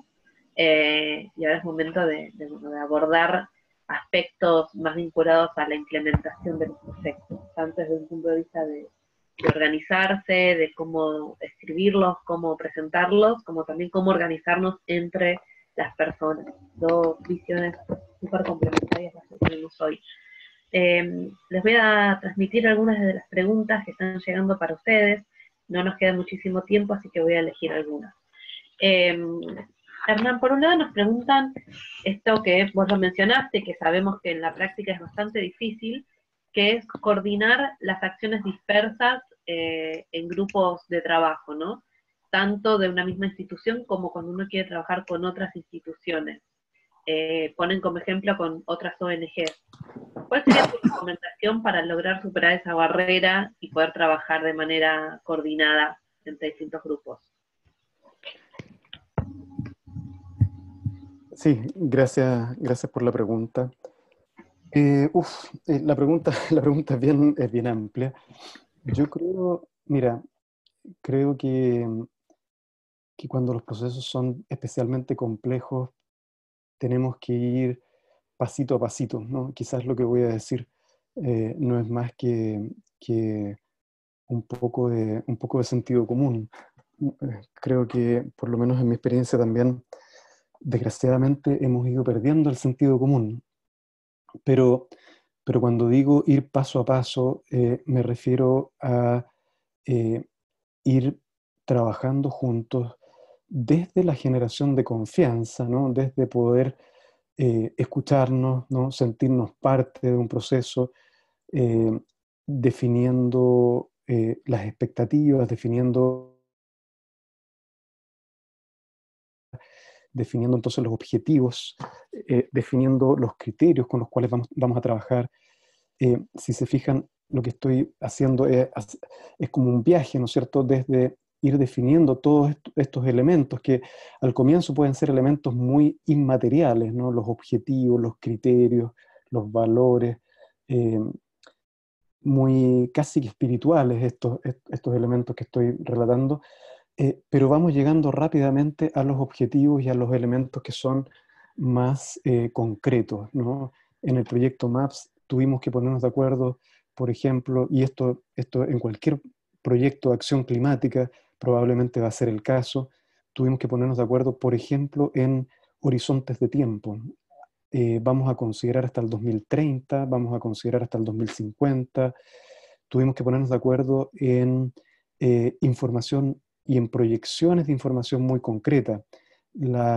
[SPEAKER 1] y ahora es momento de abordar aspectos más vinculados a la implementación de los proyectos, tanto desde un punto de vista de organizarse, de cómo escribirlos, cómo presentarlos, como también cómo organizarnos entre las personas. 2 visiones súper complementarias las que tenemos hoy. Les voy a transmitir algunas de las preguntas que están llegando para ustedes. No nos queda muchísimo tiempo, así que voy a elegir algunas. Hernán, por un lado nos preguntan esto que vos lo mencionaste, que sabemos que en la práctica es bastante difícil, que es coordinar las acciones dispersas en grupos de trabajo, ¿no? Tanto de una misma institución como cuando uno quiere trabajar con otras instituciones. Ponen como ejemplo con otras ONGs. ¿Cuál sería tu recomendación para lograr superar esa barrera y poder trabajar de manera coordinada entre distintos grupos?
[SPEAKER 3] Sí, gracias por la pregunta. La pregunta es bien amplia. Yo creo que cuando los procesos son especialmente complejos, tenemos que ir pasito a pasito, ¿no? Quizás lo que voy a decir no es más que un poco de sentido común. Creo que, por lo menos en mi experiencia también, desgraciadamente hemos ido perdiendo el sentido común. Pero pero cuando digo ir paso a paso, me refiero a ir trabajando juntos desde la generación de confianza, ¿no? Desde poder escucharnos, ¿no? Sentirnos parte de un proceso, eh, definiendo las expectativas, definiendo entonces los objetivos, definiendo los criterios con los cuales vamos a trabajar. Si se fijan, lo que estoy haciendo es como un viaje, ¿no es cierto?, desde ir definiendo todos estos elementos que al comienzo pueden ser elementos muy inmateriales, ¿no? Los objetivos, los criterios, los valores, eh, muy casi que espirituales estos elementos que estoy relatando, pero vamos llegando rápidamente a los objetivos y a los elementos que son más concretos, ¿no? En el proyecto MAPS tuvimos que ponernos de acuerdo, por ejemplo, y esto en cualquier proyecto de acción climática probablemente va a ser el caso, tuvimos que ponernos de acuerdo, por ejemplo, en horizontes de tiempo. Vamos a considerar hasta el 2030, vamos a considerar hasta el 2050, tuvimos que ponernos de acuerdo en información y en proyecciones de información muy concreta. Un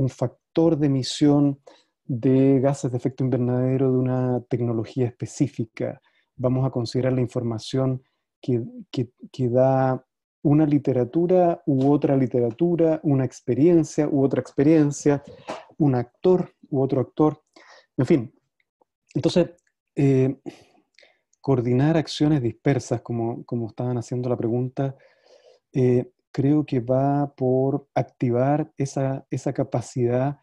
[SPEAKER 3] factor de emisión de gases de efecto invernadero de una tecnología específica. Vamos a considerar la información que da una literatura u otra literatura, una experiencia u otra experiencia, un actor u otro actor, en fin. Entonces, coordinar acciones dispersas, como estaban haciendo la pregunta, creo que va por activar esa capacidad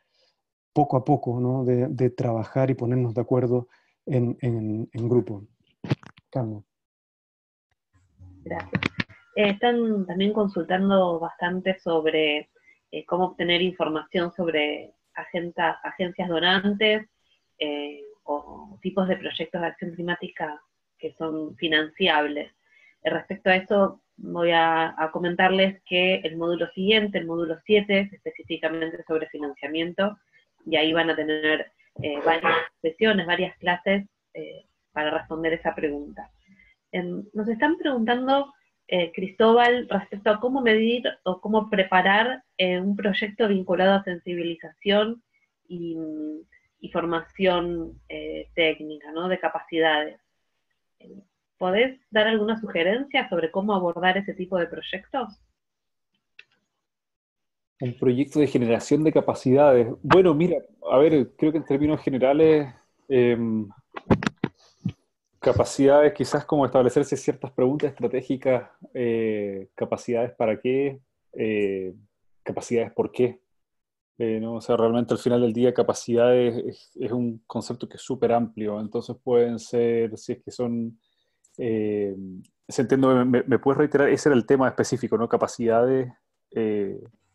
[SPEAKER 3] poco a poco, ¿no? de trabajar y ponernos de acuerdo en grupo. Carmen.
[SPEAKER 1] Gracias. Están también consultando bastante sobre cómo obtener información sobre agencias donantes o tipos de proyectos de acción climática que son financiables. Respecto a eso, voy a comentarles que el módulo siguiente, el módulo 7, es específicamente sobre financiamiento, y ahí van a tener varias sesiones, varias clases para responder esa pregunta. Nos están preguntando, Cristóbal, respecto a cómo medir o cómo preparar un proyecto vinculado a sensibilización y formación técnica, ¿no? De capacidades. ¿Podés dar alguna sugerencia sobre cómo abordar ese tipo de proyectos?
[SPEAKER 2] Un proyecto de generación de capacidades. Bueno, mira, a ver, creo que en términos generales, capacidades quizás como establecerse ciertas preguntas estratégicas, capacidades para qué, capacidades por qué. ¿No? O sea, realmente al final del día capacidades es un concepto que es súper amplio, entonces pueden ser, si es que son, se entiendo, me puedes reiterar, ese era el tema específico, ¿no? Capacidades,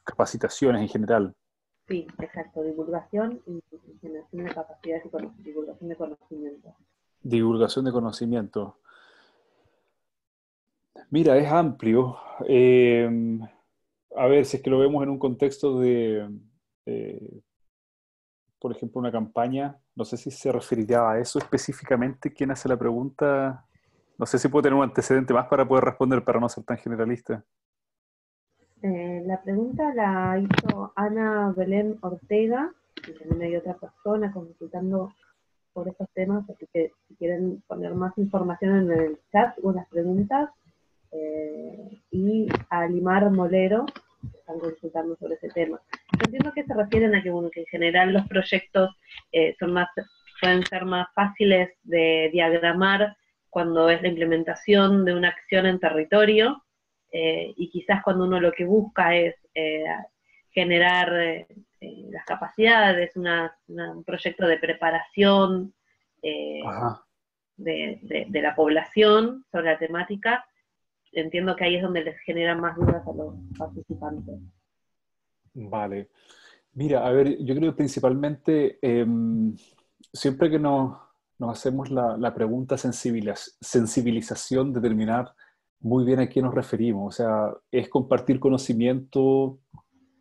[SPEAKER 2] capacitaciones en general.
[SPEAKER 1] Sí, exacto, divulgación y generación de capacidades y divulgación de conocimiento.
[SPEAKER 2] Divulgación de conocimiento. Mira, es amplio. A ver, si es que lo vemos en un contexto de, por ejemplo, una campaña, no sé si se referiría a eso específicamente, quién hace la pregunta. No sé si puedo tener un antecedente más para poder responder, para no ser tan generalista.
[SPEAKER 1] La pregunta la hizo Ana Belén Ortega, y también hay otra persona consultando por estos temas, así que si quieren poner más información en el chat o en las preguntas, y a Limar Molero, están consultando sobre ese tema. Yo entiendo que se refieren a que, bueno, que en general los proyectos pueden ser más fáciles de diagramar cuando es la implementación de una acción en territorio, y quizás cuando uno lo que busca es generar las capacidades, un proyecto de preparación de la población sobre la temática, entiendo que ahí es donde les generan más dudas a los participantes.
[SPEAKER 2] Vale. Mira, a ver, yo creo que principalmente siempre que nos hacemos la pregunta sensibilización, determinar muy bien a qué nos referimos. O sea, es compartir conocimiento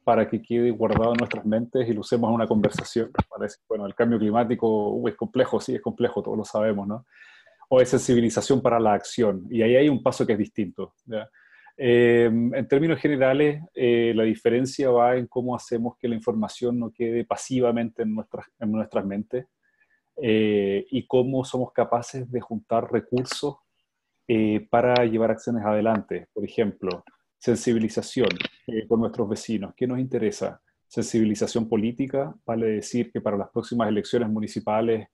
[SPEAKER 2] para que quede guardado en nuestras mentes y lo usemos en una conversación para decir, bueno, el cambio climático es complejo, sí, es complejo, todos lo sabemos, ¿no? O es sensibilización para la acción, y ahí hay un paso que es distinto, ¿ya? En términos generales, la diferencia va en cómo hacemos que la información no quede pasivamente en nuestras mentes, y cómo somos capaces de juntar recursos para llevar acciones adelante. Por ejemplo, sensibilización con nuestros vecinos. ¿Qué nos interesa? Sensibilización política, vale decir que para las próximas elecciones municipales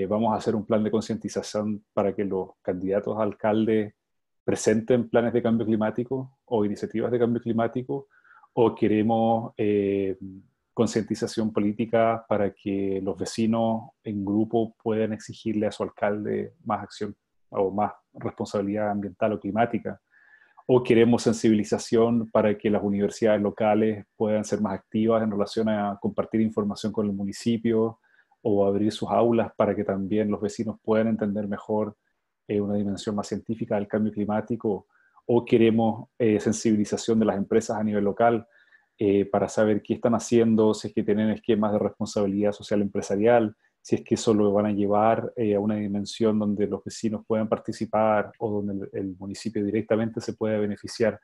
[SPEAKER 2] vamos a hacer un plan de concientización para que los candidatos a alcalde presenten planes de cambio climático o iniciativas de cambio climático, o queremos concientización política para que los vecinos en grupo puedan exigirle a su alcalde más acción o más responsabilidad ambiental o climática, o queremos sensibilización para que las universidades locales puedan ser más activas en relación a compartir información con el municipio, o abrir sus aulas para que también los vecinos puedan entender mejor una dimensión más científica del cambio climático, o queremos sensibilización de las empresas a nivel local para saber qué están haciendo, si es que tienen esquemas de responsabilidad social empresarial, si es que eso lo van a llevar a una dimensión donde los vecinos puedan participar o donde el municipio directamente se pueda beneficiar.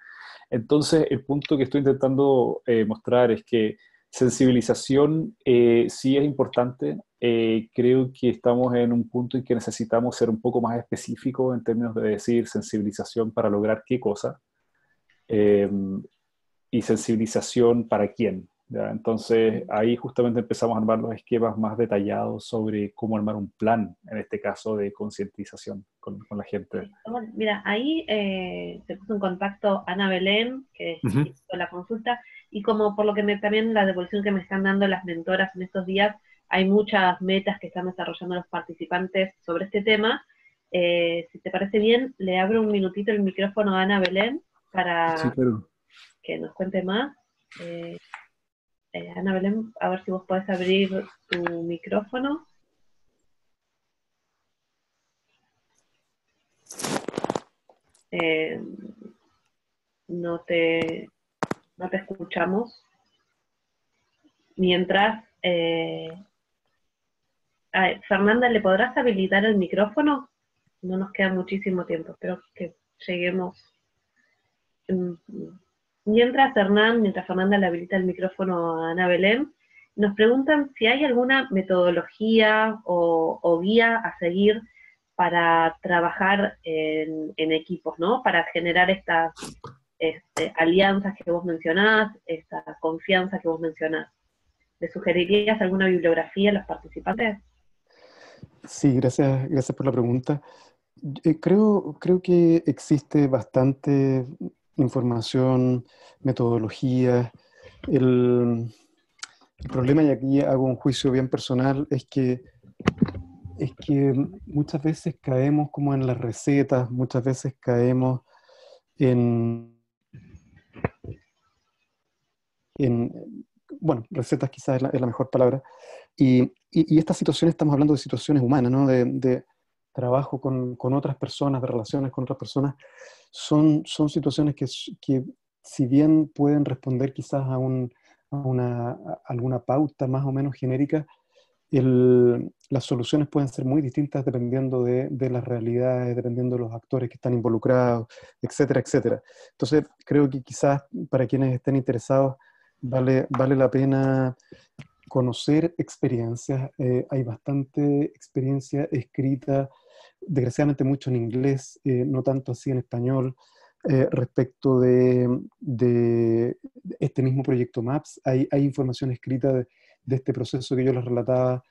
[SPEAKER 2] Entonces, el punto que estoy intentando mostrar es que sensibilización sí es importante. Creo que estamos en un punto en que necesitamos ser un poco más específicos en términos de decir sensibilización para lograr qué cosa, eh, y sensibilización para quién, ¿ya? Entonces, ahí justamente empezamos a armar los esquemas más detallados sobre cómo armar un plan, en este caso de concientización con la gente.
[SPEAKER 1] Bueno, mira, ahí se puso en contacto Ana Belén, que
[SPEAKER 2] Ujú.
[SPEAKER 1] hizo la consulta, y como por lo que también la devolución que me están dando las mentoras en estos días, hay muchas metas que están desarrollando los participantes sobre este tema. Si te parece bien, le abro un minutito el micrófono a Ana Belén
[SPEAKER 2] Sí,
[SPEAKER 1] para
[SPEAKER 2] claro.
[SPEAKER 1] que nos cuente más. Ana Belén, a ver si vos podés abrir tu micrófono. Eh, no te, no te escuchamos. Mientras, Fernanda, ¿le podrás habilitar el micrófono? No nos queda muchísimo tiempo, espero que lleguemos. mm, mientras Fernanda le habilita el micrófono a Ana Belén, nos preguntan si hay alguna metodología o guía a seguir para trabajar en equipos, ¿no? Para generar estas alianzas que vos mencionás, esta confianza que vos mencionás. ¿Le sugerirías alguna bibliografía a los participantes?
[SPEAKER 3] Sí, gracias por la pregunta. Creo que existe bastante información, metodología. El problema, y aquí hago un juicio bien personal, es que muchas veces caemos como en las recetas, muchas veces caemos en, bueno, recetas quizás es la mejor palabra. Y estas situaciones, estamos hablando de situaciones humanas, ¿no? De trabajo con otras personas, de relaciones con otras personas, son situaciones que si bien pueden responder quizás a alguna pauta más o menos genérica, las soluciones pueden ser muy distintas dependiendo de las realidades, dependiendo de los actores que están involucrados, etcétera, etcétera. Entonces, creo que quizás para quienes estén interesados, vale la pena conocer experiencias. Hay bastante experiencia escrita, desgraciadamente mucho en inglés, no tanto así en español, respecto de este mismo proyecto MAPS. Hay información escrita de este proceso que yo les relataba.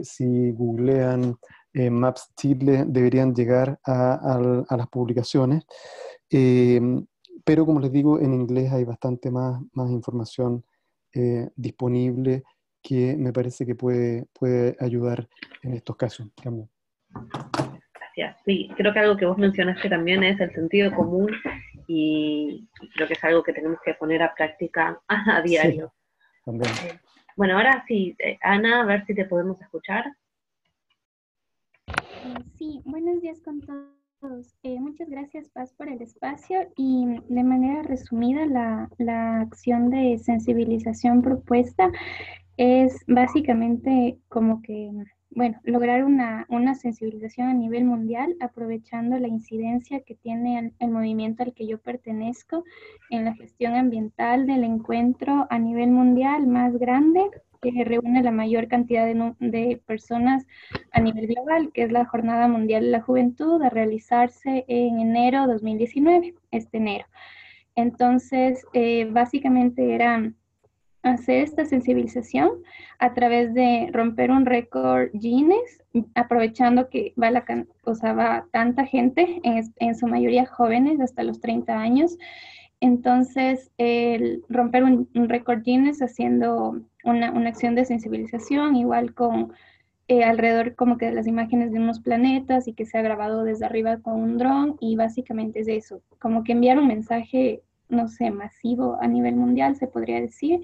[SPEAKER 3] Si googlean MAPS Chile, deberían llegar a las publicaciones. Eh, pero como les digo, en inglés hay bastante más información disponible que me parece que puede ayudar en estos casos. Digamos.
[SPEAKER 1] Gracias. Sí, creo que algo que vos mencionaste también es el sentido común y creo que es algo que tenemos que poner a práctica a
[SPEAKER 3] Sí,
[SPEAKER 1] diario.
[SPEAKER 3] también.
[SPEAKER 1] Bueno, ahora sí, Ana, a ver si te podemos escuchar.
[SPEAKER 4] Sí, buenos días con todos. Muchas gracias, Paz, por el espacio y de manera resumida, la acción de sensibilización propuesta es básicamente como que, bueno, lograr una sensibilización a nivel mundial, aprovechando la incidencia que tiene el movimiento al que yo pertenezco en la gestión ambiental del encuentro a nivel mundial más grande, que reúne la mayor cantidad de personas a nivel global, que es la Jornada Mundial de la Juventud, a realizarse en enero 2019, este enero. Entonces, básicamente era hacer esta sensibilización a través de romper un récord Guinness, aprovechando que va tanta gente, en su mayoría jóvenes, hasta los 30 años. Entonces, el romper un récord Guinness haciendo una acción de sensibilización, igual con alrededor como que de las imágenes de unos planetas y que se ha grabado desde arriba con un dron, y básicamente es eso, como que enviar un mensaje, no sé, masivo a nivel mundial, se podría decir.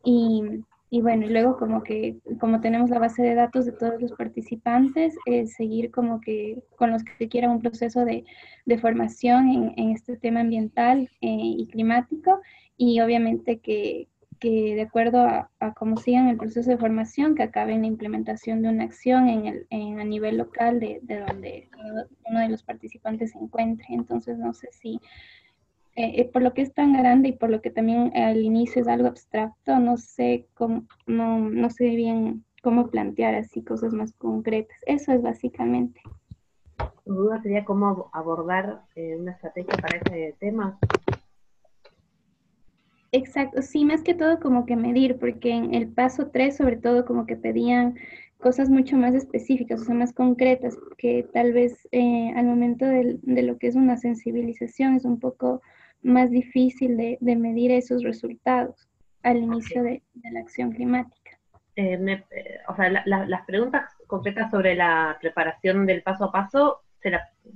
[SPEAKER 4] Y, y bueno, y luego como que, como tenemos la base de datos de todos los participantes, seguir como que con los que quieran un proceso de formación en este tema ambiental y climático, y obviamente que de acuerdo a cómo sigan el proceso de formación, que acabe en la implementación de una acción a nivel local de donde uno de los participantes se encuentre. Entonces, no sé si por lo que es tan grande y por lo que también al inicio es algo abstracto, no sé cómo, no sé bien cómo plantear así cosas más concretas. Eso es básicamente.
[SPEAKER 1] Tu duda sería cómo abordar una estrategia para ese tema.
[SPEAKER 4] Exacto, sí, más que todo como que medir, porque en el paso 3 sobre todo como que pedían cosas mucho más específicas, o sea, más concretas, que tal vez al momento de lo que es una sensibilización es un poco más difícil de medir esos resultados al inicio de la acción climática.
[SPEAKER 1] O sea, las preguntas concretas sobre la preparación del paso a paso,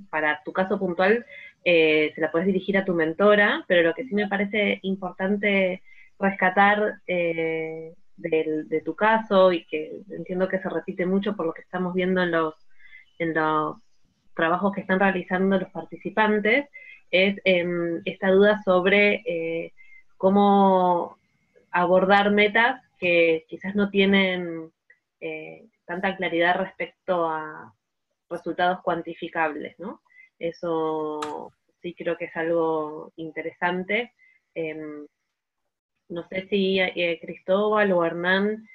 [SPEAKER 1] para tu caso puntual, se la puedes dirigir a tu mentora, pero lo que sí me parece importante rescatar de tu caso, y que entiendo que se repite mucho por lo que estamos viendo en los trabajos que están realizando los participantes, es esta duda sobre cómo abordar metas que quizás no tienen tanta claridad respecto a resultados cuantificables, ¿no? Eso sí creo que es algo interesante. No sé si Cristóbal o Hernán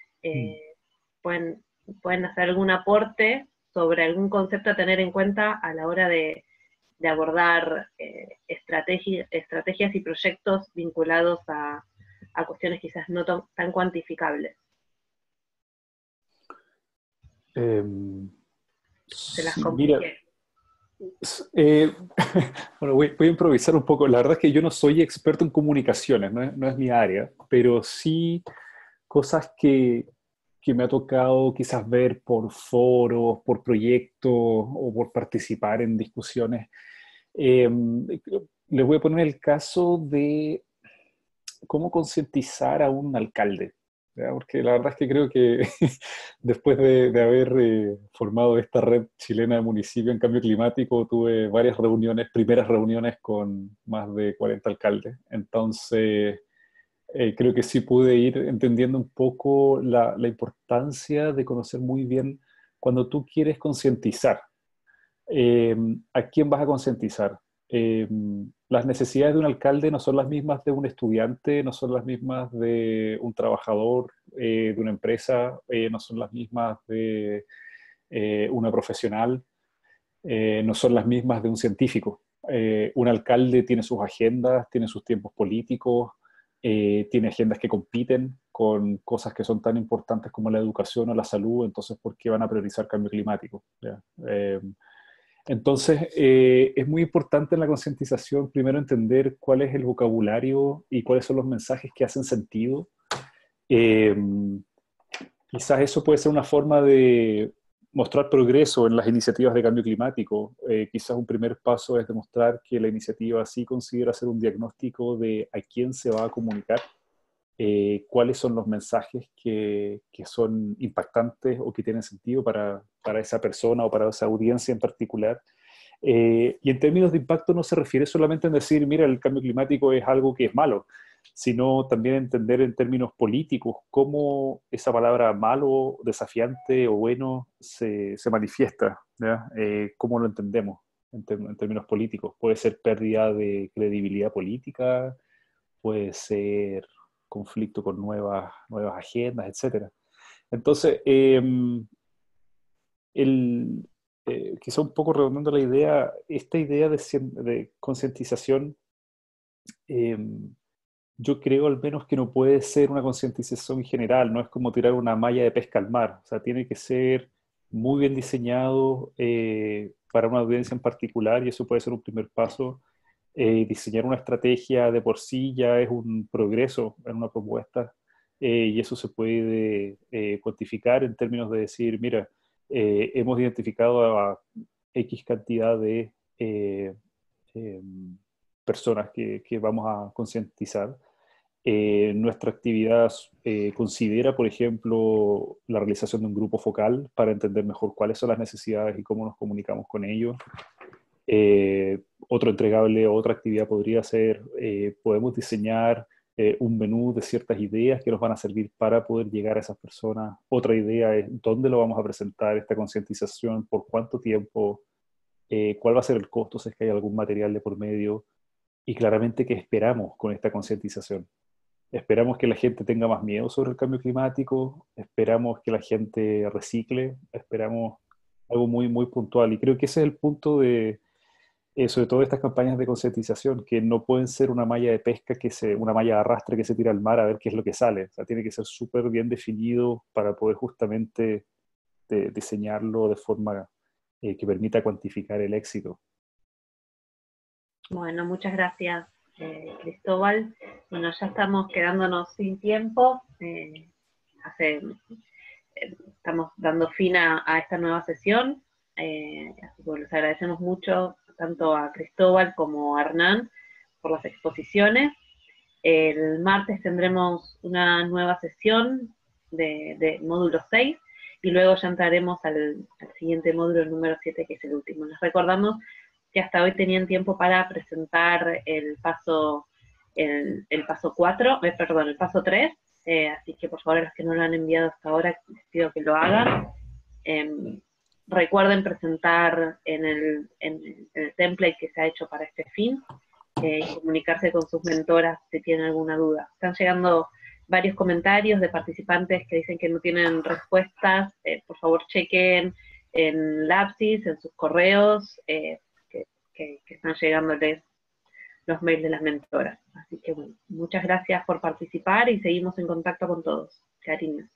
[SPEAKER 1] pueden, pueden hacer algún aporte sobre algún concepto a tener en cuenta a la hora de abordar estrategias y proyectos vinculados a cuestiones quizás no tan cuantificables. Se las compliqué.
[SPEAKER 2] Bueno, voy a improvisar un poco. La verdad es que yo no soy experto en comunicaciones, no es mi área, pero sí cosas que me ha tocado quizás ver por foros, por proyectos o por participar en discusiones. Les voy a poner el caso de cómo concientizar a un alcalde, ¿ya? Porque la verdad es que creo que después de haber formado esta red chilena de municipios en cambio climático, tuve varias reuniones, primeras reuniones con más de 40 alcaldes. Entonces, creo que sí pude ir entendiendo un poco la importancia de conocer muy bien cuando tú quieres concientizar. ¿A quién vas a concientizar? Las necesidades de un alcalde no son las mismas de un estudiante, no son las mismas de un trabajador de una empresa, no son las mismas de una profesional, no son las mismas de un científico. Un alcalde tiene sus agendas, tiene sus tiempos políticos, tiene agendas que compiten con cosas que son tan importantes como la educación o la salud, entonces ¿por qué van a priorizar cambio climático? ¿Ya? Entonces, es muy importante en la concientización primero entender cuál es el vocabulario y cuáles son los mensajes que hacen sentido. Eh, Quizás eso puede ser una forma de mostrar progreso en las iniciativas de cambio climático. Quizás un primer paso es demostrar que la iniciativa sí considera hacer un diagnóstico de a quién se va a comunicar, cuáles son los mensajes que son impactantes o que tienen sentido para esa persona o para esa audiencia en particular. Y en términos de impacto no se refiere solamente en decir, mira, el cambio climático es algo que es malo, sino también entender en términos políticos cómo esa palabra malo, desafiante o bueno se manifiesta, ¿ya? Cómo lo entendemos en términos políticos. Puede ser pérdida de credibilidad política, puede ser conflicto con nuevas agendas, etcétera. Entonces, quizá un poco redondeando la idea, esta idea de concientización, yo creo al menos que no puede ser una concientización general, no es como tirar una malla de pesca al mar, o sea, tiene que ser muy bien diseñado para una audiencia en particular, y eso puede ser un primer paso. Diseñar una estrategia de por sí ya es un progreso en una propuesta, y eso se puede cuantificar en términos de decir, mira, hemos identificado a X cantidad de eh, personas que vamos a concientizar. Nuestra actividad considera, por ejemplo, la realización de un grupo focal para entender mejor cuáles son las necesidades y cómo nos comunicamos con ellos. Otro entregable o otra actividad podría ser, podemos diseñar un menú de ciertas ideas que nos van a servir para poder llegar a esas personas. Otra idea es dónde lo vamos a presentar, esta concientización, por cuánto tiempo, cuál va a ser el costo si es que hay algún material de por medio, y claramente qué esperamos con esta concientización. Esperamos que la gente tenga más miedo sobre el cambio climático, esperamos que la gente recicle, esperamos algo muy, muy puntual. Y creo que ese es el punto de, sobre todo estas campañas de concientización, que no pueden ser una malla de pesca, una malla de arrastre que se tira al mar a ver qué es lo que sale. O sea, tiene que ser súper bien definido para poder justamente diseñarlo de forma que permita cuantificar el éxito.
[SPEAKER 1] Bueno, muchas gracias, Cristóbal. Bueno, ya estamos quedándonos sin tiempo. Estamos dando fin a esta nueva sesión. Así que les agradecemos mucho tanto a Cristóbal como a Hernán por las exposiciones. El martes tendremos una nueva sesión de módulo 6 y luego ya entraremos al siguiente módulo, el número 7, que es el último. Les recordamos que hasta hoy tenían tiempo para presentar el paso 4, perdón, el paso 3, así que por favor, a los que no lo han enviado hasta ahora, les pido que lo hagan. Recuerden presentar en el template que se ha hecho para este fin, y comunicarse con sus mentoras si tienen alguna duda. Están llegando varios comentarios de participantes que dicen que no tienen respuestas. Por favor, chequen en Lapsis, en sus correos, que están llegándoles los mails de las mentoras. Así que bueno, muchas gracias por participar y seguimos en contacto con todos. Cariños.